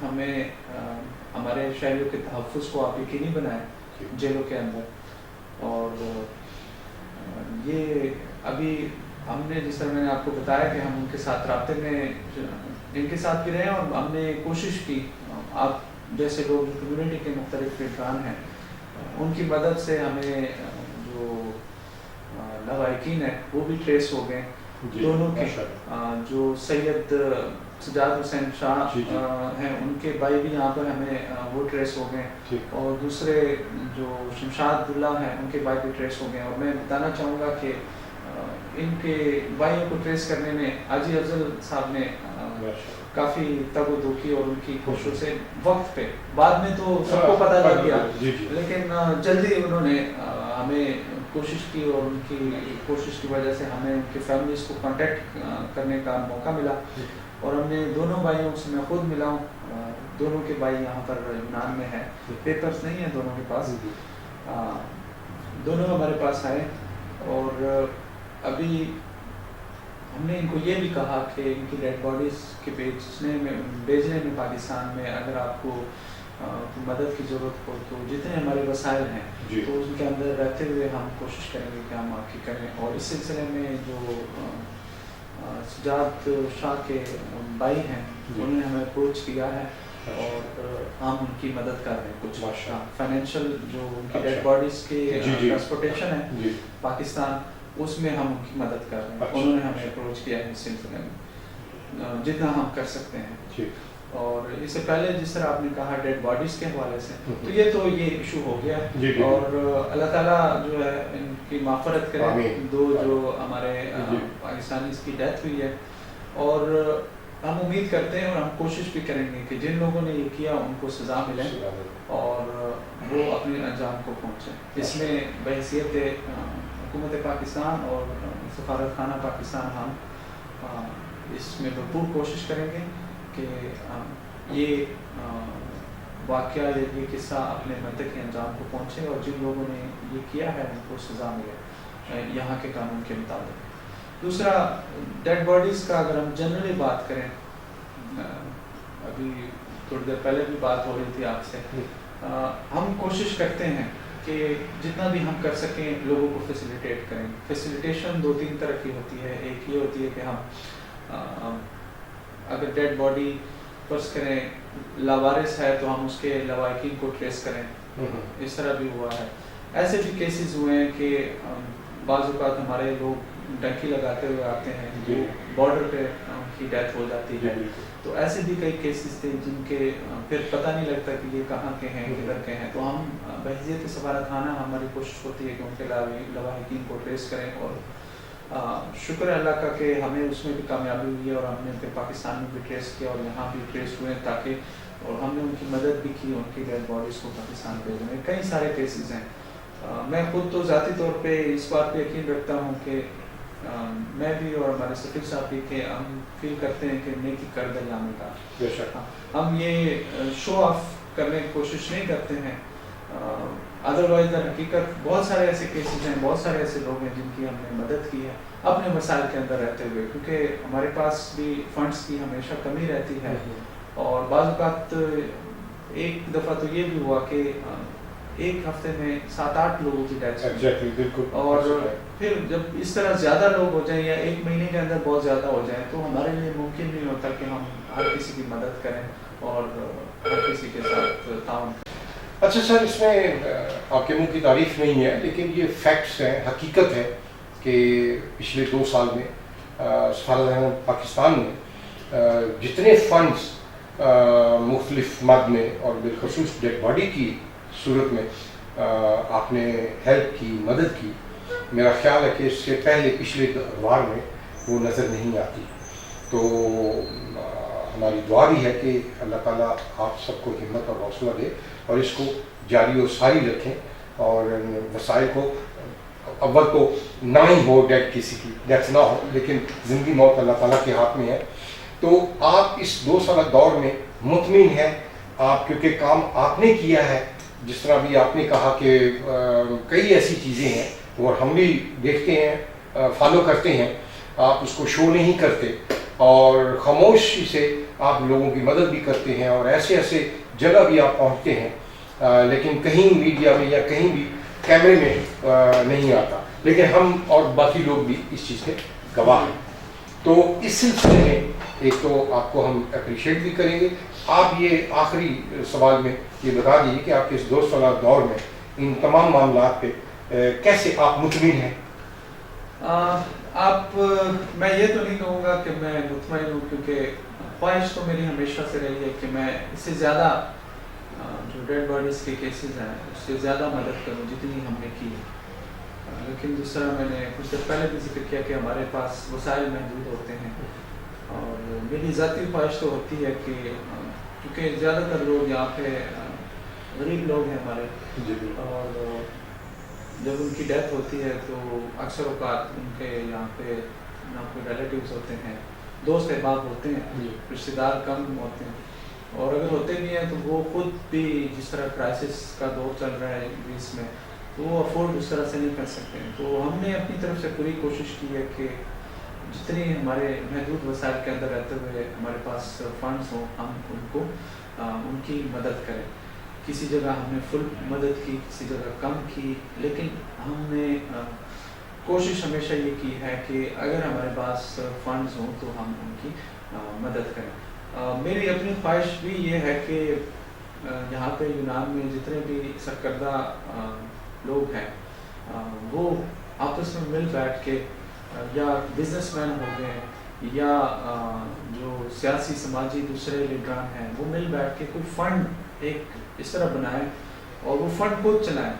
ہمیں ہمارے شہریوں کے تحفظ کو آپ یقینی بنائیں جیلوں کے اندر۔ اور یہ ابھی ہم نے جس طرح میں نے آپ کو بتایا کہ ہم ان کے ساتھ رابطے میں ان کے ساتھ بھی رہے ہیں، اور ہم نے کوشش کی، آپ جیسے لوگ جو کمیونٹی کے مختلف فیڈران ہیں ان کی مدد سے ہمیں جو لواحقین ہیں وہ بھی ٹریس ہو گئے، دونوں کے جو سید سجاد حسین شاہ ہیں ان کے بھائی بھی یہاں پر ہمیں وہ ٹریس ہو گئے، اور دوسرے جو شمشاد اللہ ہیں ان کے بھائی بھی ٹریس ہو گئے۔ اور میں بتانا چاہوں گا کہ ان کے بھائیوں کو ٹریس کرنے میں حاجی افضل صاحب نے کافی تگ و دو کی، اور ان کی کوششوں سے وقت پہ، بعد میں تو سب کو پتہ لگ گیا لیکن جلدی انہوں نے ہمیں کوشش کی، اور ان کی کوشش کی وجہ سے ہمیں ان کی فیملیز کو کانٹیکٹ کرنے کا موقع ملا، اور ہم نے دونوں بھائیوں سے میں خود ملا ہوں، دونوں کے بھائی یہاں پر یونان میں ہیں، پیپرز نہیں ہیں دونوں کے پاس، دونوں ہمارے پاس آئے، اور ابھی ہم نے ان کو یہ بھی کہا کہ ان کی ڈیڈ باڈیز کے بھیجنے میں پاکستان میں اگر آپ کو مدد کی ضرورت ہو تو جتنے ہمارے وسائل ہیں تو ان کے اندر رہتے ہوئے ہم کوشش کریں گے کہ ہم آپ کی کریں۔ اور اس سلسلے میں جو سجاد شاہ کے بھائی ہیں انہوں نے ہمیں اپروچ کیا ہے، اور ہم ان کی مدد کر رہے ہیں، کچھ فائنینشیل جو ان کی ڈیڈ باڈیز کے ٹرانسپورٹیشن ہے پاکستان، اس میں ہم ان کی مدد کر رہے ہیں، انہوں نے ہمیں اپروچ کیا ہے اس سلسلے میں جتنا ہم کر سکتے ہیں۔ اور اس سے پہلے جس طرح آپ نے کہا ڈیڈ باڈیز کے حوالے سے، تو یہ ایشو ہو گیا، اور اللہ تعالیٰ جو ہے ان کی مغفرت کرے، دو جو ہمارے پاکستانی کی ڈیتھ ہوئی ہے، اور ہم امید کرتے ہیں اور ہم کوشش بھی کریں گے کہ جن لوگوں نے یہ کیا ان کو سزا ملے اور وہ اپنے انجام کو پہنچے۔ اس میں بحیثیت حکومت پاکستان اور سفارت خانہ پاکستان ہم اس میں بھرپور کوشش کریں گے کہ یہ واقعہ یہ قصہ اپنے منطق کے انجام کو پہنچے اور جن لوگوں نے یہ کیا ہے ان کو سزا ملے یہاں کے قانون کے مطابق. دوسرا ڈیڈ باڈیز کا اگر ہم جنرلی بات کریں، ابھی تھوڑی دیر پہلے بھی بات ہو رہی تھی آپ سے، ہم کوشش کرتے ہیں کہ جتنا بھی ہم کر سکیں لوگوں کو فیسیلیٹیٹ کریں. فیسیلیٹیشن 2-3 طرح کی ہوتی ہے. ایک یہ ہوتی ہے کہ ہم اگر ڈیڈ باڈی فرض کریں لاوارث ہے تو ہم اس کے لواحقین کو ٹریس کریں. اس طرح بھی ہوا ہے. ایسے بھی کیسز ہوئے ہیں کہ بعض اوقات ہمارے لوگ ڈنکی لگاتے ہوئے آتے ہیں جو بارڈر پہ ان کی ڈیتھ ہو جاتی ہے. تو ایسے بھی کئی کیسز تھے جن کے پھر پتہ نہیں لگتا کہ یہ کہاں کے ہیں کدھر کے ہیں. تو ہم بحیثیت سفارت خانہ ہماری کوشش ہوتی ہے کہ ان کے لواحقین کو ٹریس کریں. اور شکر ہے اللہ کا کہ ہمیں اس میں بھی کامیابی ہوئی ہے اور ہم نے پھر پاکستان میں بھی ٹریس کیا اور یہاں بھی ٹریس ہوئے تاکہ اور ہم نے ان کی مدد بھی کی ان کی ڈیڈ باڈیز کو پاکستان بھیجنے میں. کئی سارے کیسز ہیں. میں خود تو ذاتی طور پہ اس بات پہ یقین رکھتا ہوں کہ میں بھی اور ہمارے سفیر صاحب بھی کہ ہم فیل کرتے ہیں کہ نیکی کر دریامے کا. ہم یہ شو آف کرنے کی کوشش نہیں کرتے ہیں. ادروائز در حقیقت بہت سارے ایسے کیسز ہیں، بہت سارے ایسے لوگ ہیں جن کی ہم نے مدد کی ہے اپنے مسائل کے اندر رہتے ہوئے، کیونکہ ہمارے پاس بھی فنڈس کی ہمیشہ کمی رہتی ہے. اور بعض اوقات ایک دفعہ تو یہ بھی ہوا کہ ایک ہفتے میں 7-8 لوگوں کی ڈیتھ ہوئی. اور پھر جب اس طرح زیادہ لوگ ہو جائیں یا ایک مہینے کے اندر بہت زیادہ ہو جائیں تو ہمارے لیے ممکن نہیں ہوتا کہ ہم ہر کسی کی مدد کریں اور ہر کسی کے ساتھ تعاون. اچھا سر، اس میں آپ کے منہ کی تعریف نہیں ہے لیکن یہ فیکٹس ہیں، حقیقت ہے کہ پچھلے 2 سال میں سفارت پاکستان میں جتنے فنڈز مختلف مد میں اور بالخصوص ڈیڈ باڈی کی صورت میں آپ نے ہیلپ کی، مدد کی، میرا خیال ہے کہ اس سے پہلے پچھلے ادوار میں وہ نظر نہیں آتی. تو ہماری دعا بھی ہے کہ اللہ تعالیٰ آپ سب کو ہمت اور حوصلہ دے اور اس کو جاری و ساری رکھیں اور وسائل کو اول تو نہ ہی ہو کسی کی ڈیتھ نہ ہو، لیکن زندگی موت اللہ تعالیٰ کے ہاتھ میں ہے. تو آپ اس 2 سالہ دور میں مطمئن ہیں آپ، کیونکہ کام آپ نے کیا ہے. جس طرح بھی آپ نے کہا کہ کئی ایسی چیزیں ہیں اور ہم بھی دیکھتے ہیں، فالو کرتے ہیں، آپ اس کو شو نہیں کرتے اور خاموشی سے آپ لوگوں کی مدد بھی کرتے ہیں اور ایسے ایسے جگہ بھی آپ پہنچتے ہیں، لیکن کہیں میڈیا میں یا کہیں بھی کیمرے میں نہیں آتا. لیکن ہم اور باقی لوگ بھی اس چیز کے گواہ ہیں. تو اس سلسلے میں ایک تو آپ کو ہم اپریشیٹ بھی کریں گے. آپ یہ آخری سوال میں یہ بتا دیجیے کہ آپ کے اس 2 سالہ دور میں ان تمام معاملات پہ کیسے آپ مطمئن ہیں؟ میں یہ تو نہیں کہوں گا کہ میں مطمئن ہوں، کیونکہ خواہش تو میری ہمیشہ سے رہی ہے کہ میں اس سے زیادہ جو ڈیڈ باڈیز کے کیسز ہیں اس سے زیادہ مدد کروں جتنی ہم نے کی ہے. لیکن دوسرا میں نے کچھ دیر پہلے بھی ذکر کیا کہ ہمارے پاس وسائل محدود ہوتے ہیں اور میری ذاتی خواہش تو ہوتی ہے کہ کیونکہ زیادہ تر لوگ یہاں پہ غریب لوگ ہیں ہمارے، اور جب ان کی ڈیتھ ہوتی ہے تو اکثر اوقات ان کے یہاں پہ نہ کوئی ریلیٹیوز ہوتے ہیں، دوست احباب ہوتے ہیں، رشتے دار کم ہوتے ہیں، اور اگر ہوتے بھی ہیں تو وہ خود بھی جس طرح کرائسس کا دور چل رہا ہے گریس میں تو وہ افورڈ اس طرح سے نہیں کر سکتے ہیں. تو ہم نے اپنی طرف سے پوری کوشش کی ہے کہ جتنی ہمارے محدود وسائل کے اندر رہتے ہوئے ہمارے پاس فنڈز ہوں ہم ان کو ان کی مدد کریں. کسی جگہ ہم نے فل مدد کی، کسی جگہ کم کی، لیکن ہم نے کوشش ہمیشہ یہ کی ہے کہ اگر ہمارے پاس فنڈز ہوں تو ہم ان کی مدد کریں. میری اپنی خواہش بھی یہ ہے کہ یہاں پہ یونان میں جتنے بھی سرکردہ لوگ ہیں وہ آپس میں مل بیٹھ کے یا بزنس مین ہو گئے یا جو سیاسی سماجی دوسرے لیڈران ہیں وہ مل بیٹھ کے کوئی فنڈ ایک اس طرح بنائیں اور وہ فنڈ خود چلائیں.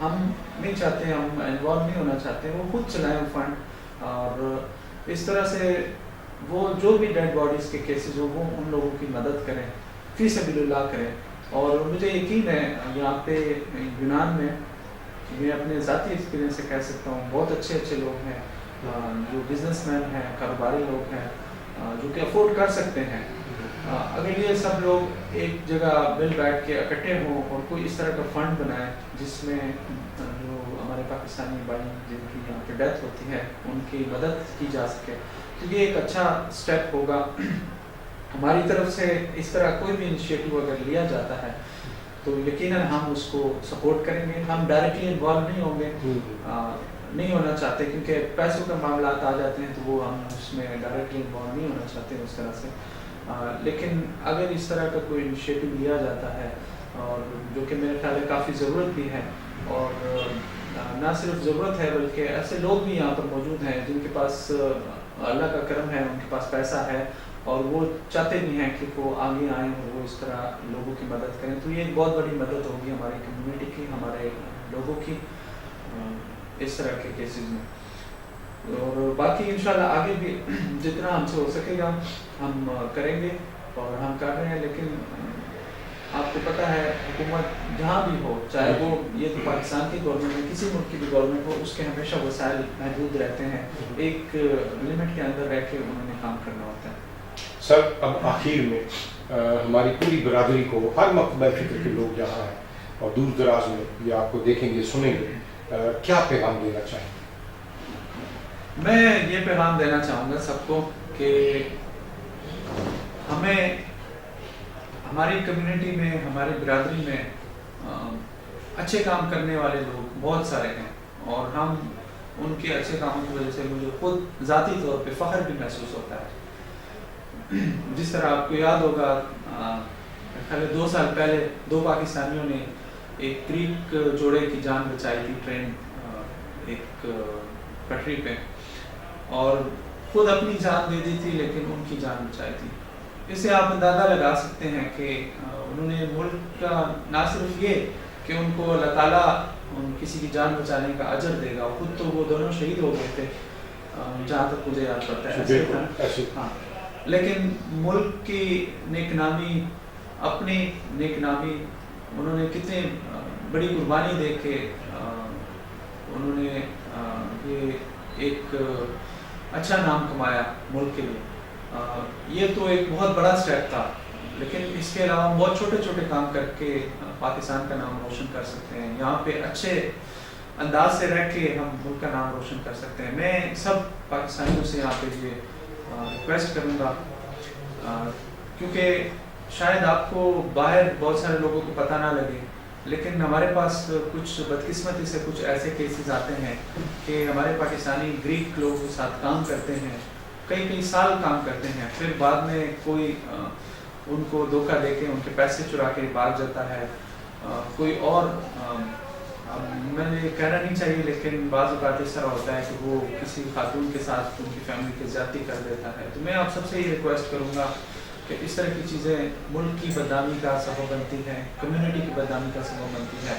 ہم نہیں چاہتے، ہم انوالو نہیں ہونا چاہتے، وہ خود چلائیں فنڈ، اور اس طرح سے وہ جو بھی ڈیڈ باڈیز کے کیسز ہوں وہ ان لوگوں کی مدد کریں، فی سبیل اللہ کریں. اور مجھے یقین ہے یہاں پہ یونان میں میں اپنے ذاتی ایکسپیرینس سے کہہ سکتا ہوں بہت اچھے اچھے لوگ ہیں جو بزنس مین ہیں، کاروباری لوگ ہیں جو کہ افورڈ کر سکتے ہیں اگر یہ سب لوگ ایک جگہ مل بیٹھ کے اکٹھے ہوں اور کوئی اس طرح کا فنڈ بنائے جس میں جو ہمارے پاکستانی بھائی جن کی یہاں پہ ڈیتھ ہوتی ہے ان کی مدد کی جا سکے، تو یہ ایک اچھا سٹیپ ہوگا ہماری طرف سے۔ اس طرح کوئی بھی انیشیٹو اگر لیا جاتا ہے تو یقیناً ہم اس کو سپورٹ کریں گے۔ ہم ڈائریکٹلی انوالو نہیں ہوں گے، نہیں ہونا چاہتے، کیونکہ پیسوں کے معاملات آ جاتے ہیں تو وہ ہم اس میں ڈائریکٹلی انوالو نہیں ہونا چاہتے اس طرح سے۔ لیکن اگر اس طرح کا کوئی انیشیٹو لیا جاتا ہے، اور جو کہ میرے خیال ہے کافی ضرورت بھی ہے، اور نہ صرف ضرورت ہے بلکہ ایسے لوگ بھی یہاں پر موجود ہیں جن کے پاس اللہ کا کرم ہے، ان کے پاس پیسہ ہے اور وہ چاہتے بھی ہیں کہ وہ آگے آئیں اور وہ اس طرح لوگوں کی مدد کریں، تو یہ ایک بہت بڑی مدد ہوگی ہماری کمیونٹی کی، ہمارے لوگوں کی اس طرح کے کیسز میں۔ اور باقی انشاءاللہ آگے بھی جتنا ہم سے ہو سکے گا ہم کریں گے، اور ہم کر رہے ہیں۔ لیکن آپ کو پتہ ہے حکومت جہاں بھی ہو، چاہے وہ یہ تو پاکستان کی گورنمنٹ ہے، کسی ملک کی بھی گورنمنٹ ہو، اس کے ہمیشہ وسائل محدود رہتے ہیں، ایک لمٹ کے اندر رہ کے انہوں نے کام کرنا ہوتا ہے۔ سر اب آخر میں ہماری پوری برادری کو، ہر مقبہ فکر کے لوگ جہاں ہیں اور دور دراز میں یہ آپ کو دیکھیں گے سنیں گے، کیا پیغام دینا چاہیں گے؟ میں یہ پیغام دینا چاہوں گا سب کو کہ ہمیں ہماری کمیونٹی میں، ہماری برادری میں اچھے کام کرنے والے لوگ بہت سارے ہیں، اور ہم ان کے اچھے کاموں کی وجہ سے مجھے خود ذاتی طور پہ فخر بھی محسوس ہوتا ہے۔ جس طرح آپ کو یاد ہوگا، پہلے 2 سال پہلے 2 پاکستانیوں نے ایک گریک جوڑے کی جان بچائی تھی، ٹرین ایک پٹری پہ، اور خود اپنی جان دے دی تھی لیکن ان کی جان بچائی تھی۔ اس سے آپ اندازہ لگا سکتے ہیں کہ انہوں نے ملک کا نہ صرف یہ کہ ان کو اللہ تعالیٰ کسی کی جان بچانے کا اجر دے گا، خود تو وہ دونوں شہید ہو گئے تھے جہاں تک مجھے یاد پڑتا ہے، ہاں، لیکن ملک کی نیک نامی، اپنی نیک نامی، انہوں نے کتنے بڑی قربانی دے کے انہوں نے یہ ایک اچھا نام کمایا ملک کے لیے۔ یہ تو ایک بہت بڑا سٹیپ تھا، لیکن اس کے علاوہ ہم بہت چھوٹے چھوٹے کام کر کے پاکستان کا نام روشن کر سکتے ہیں، یہاں پہ اچھے انداز سے رہ کے ہم ملک کا نام روشن کر سکتے ہیں۔ میں سب پاکستانیوں سے یہاں پہ یہ ریکویسٹ کروں گا، کیونکہ شاید آپ کو باہر بہت سارے لوگوں کو پتہ نہ لگے، لیکن ہمارے پاس کچھ بدقسمتی سے کچھ ایسے کیسز آتے ہیں کہ ہمارے پاکستانی گریک لوگوں کے ساتھ کام کرتے ہیں، کئی سال کام کرتے ہیں، پھر بعد میں کوئی ان کو دھوکہ دے کے ان کے پیسے چرا کے بھاگ جاتا ہے، کوئی اور میں نے کہنا نہیں چاہیے لیکن بعض اوقات اس طرح ہوتا ہے کہ وہ کسی خاتون کے ساتھ ان کی فیملی کی زیادتی کر دیتا ہے۔ تو میں آپ سب سے یہ ریکویسٹ کروں گا کہ اس طرح کی چیزیں ملک کی بدنامی کا سبب بنتی ہیں، کمیونٹی کی بدنامی کا سبب بنتی ہے۔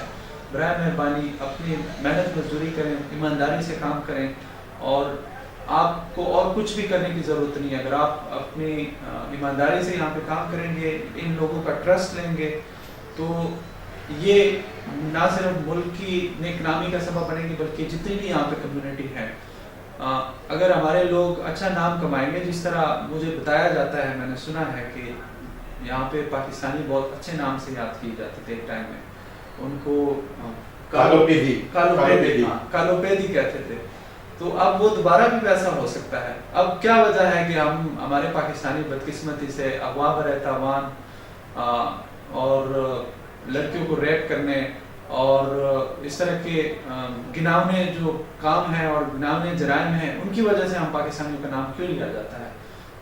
برائے مہربانی اپنی محنت مزدوری کریں، ایمانداری سے کام کریں، اور آپ کو اور کچھ بھی کرنے کی ضرورت نہیں ہے۔ اگر آپ اپنی ایمانداری سے یہاں پہ کام کریں گے، ان لوگوں کا ٹرسٹ لیں گے، تو یہ نہ صرف ملک کی نیک نامی کا سبب بنے گی بلکہ جتنی بھی یہاں پہ کمیونٹی ہے، اگر ہمارے لوگ اچھا نام کمائیں گے، جس طرح مجھے بتایا جاتا ہے، میں نے سنا ہے کہ یہاں پہ پاکستانی بہت اچھے نام سے یاد کیے جاتے تھے ایک ٹائم میں، ان کو کالو پیدی کہتے تھے، تو اب وہ دوبارہ بھی ویسا ہو سکتا ہے۔ اب کیا وجہ ہے کہ ہمارے پاکستانی بدقسمتی سے اغوا برائے تاوان اور لڑکیوں کو ریپ کرنے اور اس طرح کے گناونے جو کام ہیں اور گناونے جرائم ہیں، ان کی وجہ سے ہم پاکستانیوں کا نام کیوں لیا جاتا ہے؟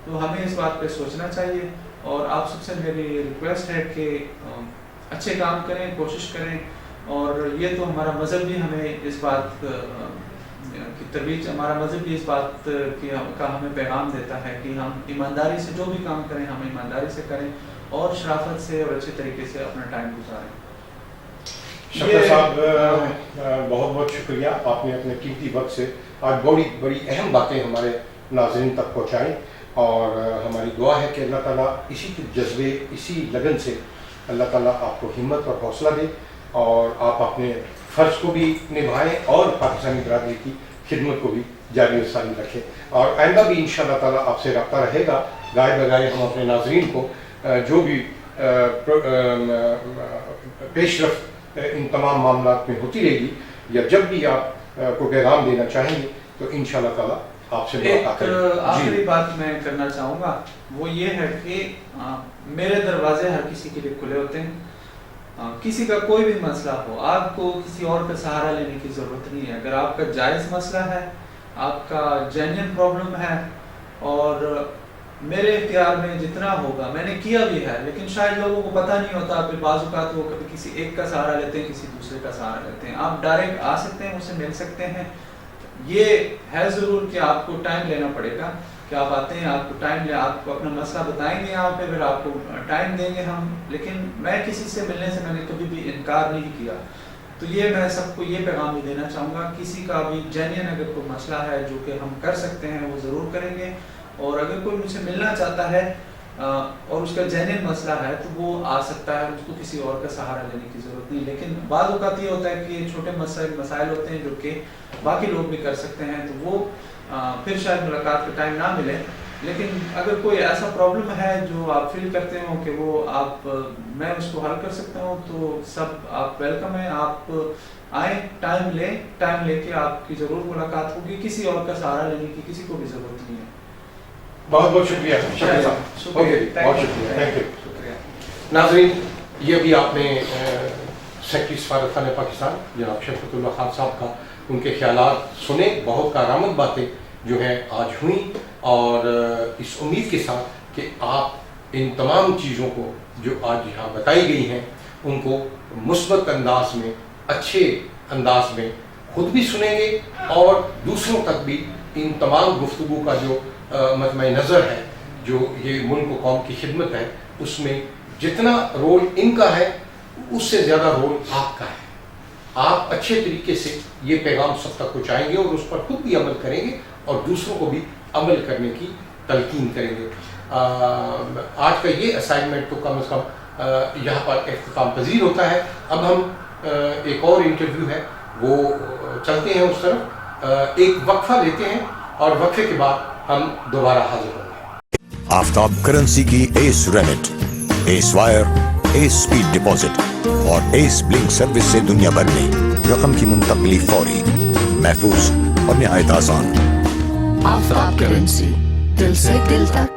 تو ہمیں اس بات پہ سوچنا چاہیے، اور آپ سب سے میری ریکویسٹ ہے کہ اچھے کام کریں، کوشش کریں، اور یہ تو ہمارا مذہب بھی ہمیں اس بات کی ترویج، ہمارا مذہب بھی اس بات کا ہمیں پیغام دیتا ہے کہ ہم ایمانداری سے جو بھی کام کریں ہم ایمانداری سے کریں اور شرافت سے اور اچھے طریقے سے اپنا ٹائم گزاریں۔ شکر صاحب، بہت بہت شکریہ، آپ نے اپنے قیمتی وقت سے آج بڑی اہم باتیں ہمارے ناظرین تک پہنچائیں، اور ہماری دعا ہے کہ اللہ تعالیٰ اسی جذبے، اسی لگن سے اللہ تعالیٰ آپ کو ہمت اور حوصلہ دے، اور آپ اپنے فرض کو بھی نبھائیں اور پاکستانی برادری کی خدمت کو بھی جاری و ساری رکھیں، اور آئندہ بھی انشاءاللہ تعالیٰ آپ سے رابطہ رہے گا۔ گائے بگائے ہم اپنے ناظرین کو جو بھی پیش رفت ان تمام معاملات میں ہوتی رہے گی، یا جب بھی آپ کو پیغام دینا چاہیں گے تو انشاءاللہ تعالیٰ آپ سے ملاقات ایک کریں گے۔ آخری بات میں کرنا چاہوں گا، وہ یہ ہے کہ میرے دروازے ہر کسی کے لیے کھلے ہوتے ہیں۔ کسی کا کوئی بھی مسئلہ ہو، آپ کو کسی اور کا سہارا لینے کی ضرورت نہیں ہے۔ اگر آپ کا جائز مسئلہ ہے، آپ کا جینین پرابلم ہے، اور میرے اختیار میں جتنا ہوگا میں نے کیا بھی ہے، لیکن شاید لوگوں کو پتہ نہیں ہوتا، پھر بعض اوقات وہ کبھی کسی ایک کا سہارا لیتے ہیں، کسی دوسرے کا سہارا لیتے ہیں۔ آپ ڈائریکٹ آ سکتے ہیں، مجھ سے مل سکتے ہیں۔ یہ ہے ضرور کہ آپ کو ٹائم لینا پڑے گا، کہ آپ آتے ہیں، آپ کو ٹائم لے، آپ کو اپنا مسئلہ بتائیں گے یہاں پہ، پھر آپ کو ٹائم دیں گے ہم۔ لیکن میں کسی سے ملنے سے میں نے کبھی بھی انکار نہیں کیا۔ تو یہ میں سب کو یہ پیغام بھی دینا چاہوں گا، کسی کا بھی جینین اگر کوئی مسئلہ ہے جو کہ ہم کر سکتے ہیں وہ ضرور کریں گے، اور اگر کوئی مجھ سے ملنا چاہتا ہے اور اس کا جینین مسئلہ ہے تو وہ آ سکتا ہے، اس کو کسی اور کا سہارا لینے کی ضرورت نہیں۔ لیکن بعض اوقات یہ ہوتا ہے کہ چھوٹے مسائل ہوتے ہیں جو کہ باقی لوگ بھی کر سکتے ہیں، تو وہ پھر شاید ملاقات کا ٹائم نہ ملے۔ لیکن اگر کوئی ایسا پرابلم ہے جو آپ فیل کرتے ہوں کہ وہ میں اس کو حل کر سکتا ہوں، تو سب آپ ویلکم ہیں، آپ آئیں، ٹائم لے کے آپ کی ضرور ملاقات ہوگی۔ کسی اور کا سہارا لینے کی کسی کو بھی ضرورت نہیں ہے۔ بہت بہت شکریہ، شکریہ، بہت شکریہ، تھینک یو۔ ناظرین، یہ بھی آپ نے سیکرٹری سفارت خانہ پاکستان جناب شفقت اللہ خان صاحب کا ان کے خیالات سنے، بہت کارآمد باتیں جو ہیں آج ہوئیں، اور اس امید کے ساتھ کہ آپ ان تمام چیزوں کو جو آج یہاں بتائی گئی ہیں ان کو مثبت انداز میں، اچھے انداز میں خود بھی سنیں گے، اور دوسروں تک بھی ان تمام گفتگو کا جو مطمع نظر ہے، جو یہ ملک و قوم کی خدمت ہے، اس میں جتنا رول ان کا ہے اس سے زیادہ رول آپ کا ہے۔ آپ اچھے طریقے سے یہ پیغام سب تک پہنچائیں گے، اور اس پر خود بھی عمل کریں گے، اور دوسروں کو بھی عمل کرنے کی تلقین کریں گے۔ آج کا یہ اسائنمنٹ تو کم از کم یہاں پر اختتام پذیر ہوتا ہے۔ اب ہم ایک اور انٹرویو ہے وہ چلتے ہیں اس طرف، ایک وقفہ لیتے ہیں، اور وقفے کے بعد ہم دوبارہ حاضر ہوں گے۔ آفتاب کرنسی کی S remit, S wire, S speed deposit اور ایس بلنک سروس سے دنیا بھر میں رقم کی منتقلی فوری، محفوظ اور نہایت آسان۔ آفتاب کرنسی، دل سے دل تک۔